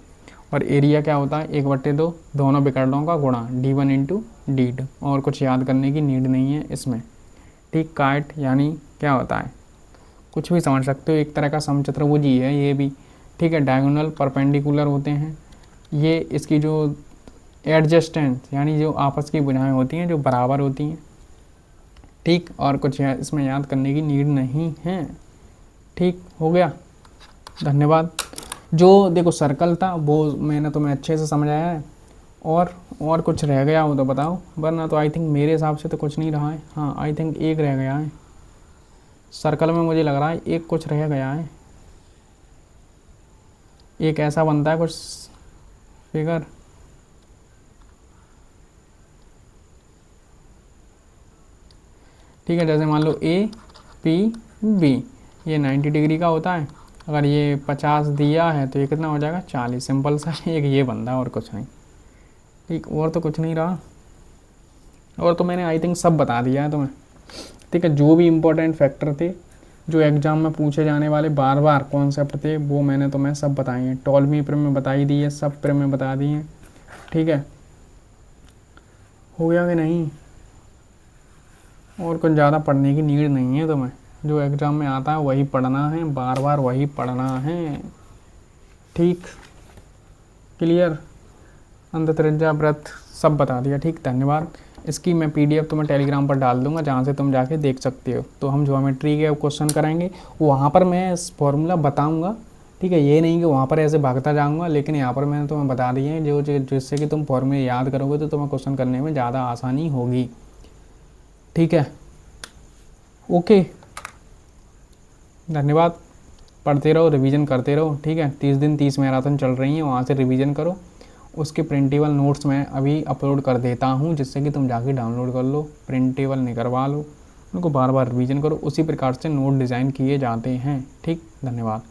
और एरिया क्या होता है 1/2 दोनों विकर्णों का गुणा D1 इंटू D2, और कुछ याद करने की नीड नहीं है इसमें। ठीक, काट यानी क्या होता है, कुछ भी समझ सकते हो, एक तरह का समचतुर्भुज ही है ये भी। ठीक है, डायगोनल परपेंडिकुलर होते हैं, ये इसकी जो एडजस्टेंट यानी जो आपस की भुजाएं होती हैं जो बराबर होती हैं। ठीक, और कुछ इसमें याद करने की नीड नहीं है। ठीक हो गया, धन्यवाद। जो देखो सर्कल था वो मैंने तुम्हें अच्छे से समझाया है, और कुछ रह गया हो तो बताओ, वरना तो आई थिंक मेरे हिसाब से तो कुछ नहीं रहा है। हाँ, आई थिंक एक रह गया है सर्कल में, मुझे लग रहा है एक कुछ रह गया है, एक ऐसा बनता है कुछ फिगर। ठीक है, जैसे मान लो APB ये 90 डिग्री का होता है, अगर ये 50 दिया है तो ये कितना हो जाएगा 40, सिंपल सा एक ये बनता है और कुछ नहीं। ठीक, और तो कुछ नहीं रहा, और तो मैंने आई थिंक सब बता दिया है तुम्हें। ठीक है, जो भी इम्पोर्टेंट फैक्टर थे जो एग्जाम में पूछे जाने वाले बार बार कॉन्सेप्ट थे वो मैंने तुम्हें सब बताए हैं। टॉलमी प्रिम में बताई दी है, सब प्रिम में बता दी हैं। ठीक है, हो गया कि नहीं, और कुछ ज़्यादा पढ़ने की नीड नहीं है तुम्हें, जो एग्ज़ाम में आता है वही पढ़ना है, बार बार वही पढ़ना है। ठीक, क्लियर, अंत त्रिज्या व्रत सब बता दिया। ठीक, धन्यवाद। इसकी मैं PDF तुम्हें टेलीग्राम पर डाल दूंगा जहाँ से तुम जाके देख सकते हो। तो हम ज्योमेट्री के क्वेश्चन करेंगे, वहाँ पर मैं फॉर्मूला बताऊँगा। ठीक है, ये नहीं कि वहाँ पर ऐसे भागता जाऊँगा, लेकिन यहाँ पर मैंने तुम्हें बता दिए हैं जो जिससे कि तुम फॉर्मूले याद करोगे तो तुम्हें क्वेश्चन करने में ज़्यादा आसानी होगी। ठीक है, ओके, धन्यवाद। पढ़ते रहो, रिवीजन करते रहो। ठीक है, 30 दिन 30 मैराथन चल रही हैं, वहाँ से रिवीजन करो। उसके प्रिंटेबल नोट्स मैं अभी अपलोड कर देता हूँ, जिससे कि तुम जाके डाउनलोड कर लो, प्रिंटेबल निकलवा लो, उनको बार बार रिवीजन करो। उसी प्रकार से नोट डिज़ाइन किए जाते हैं। ठीक, धन्यवाद।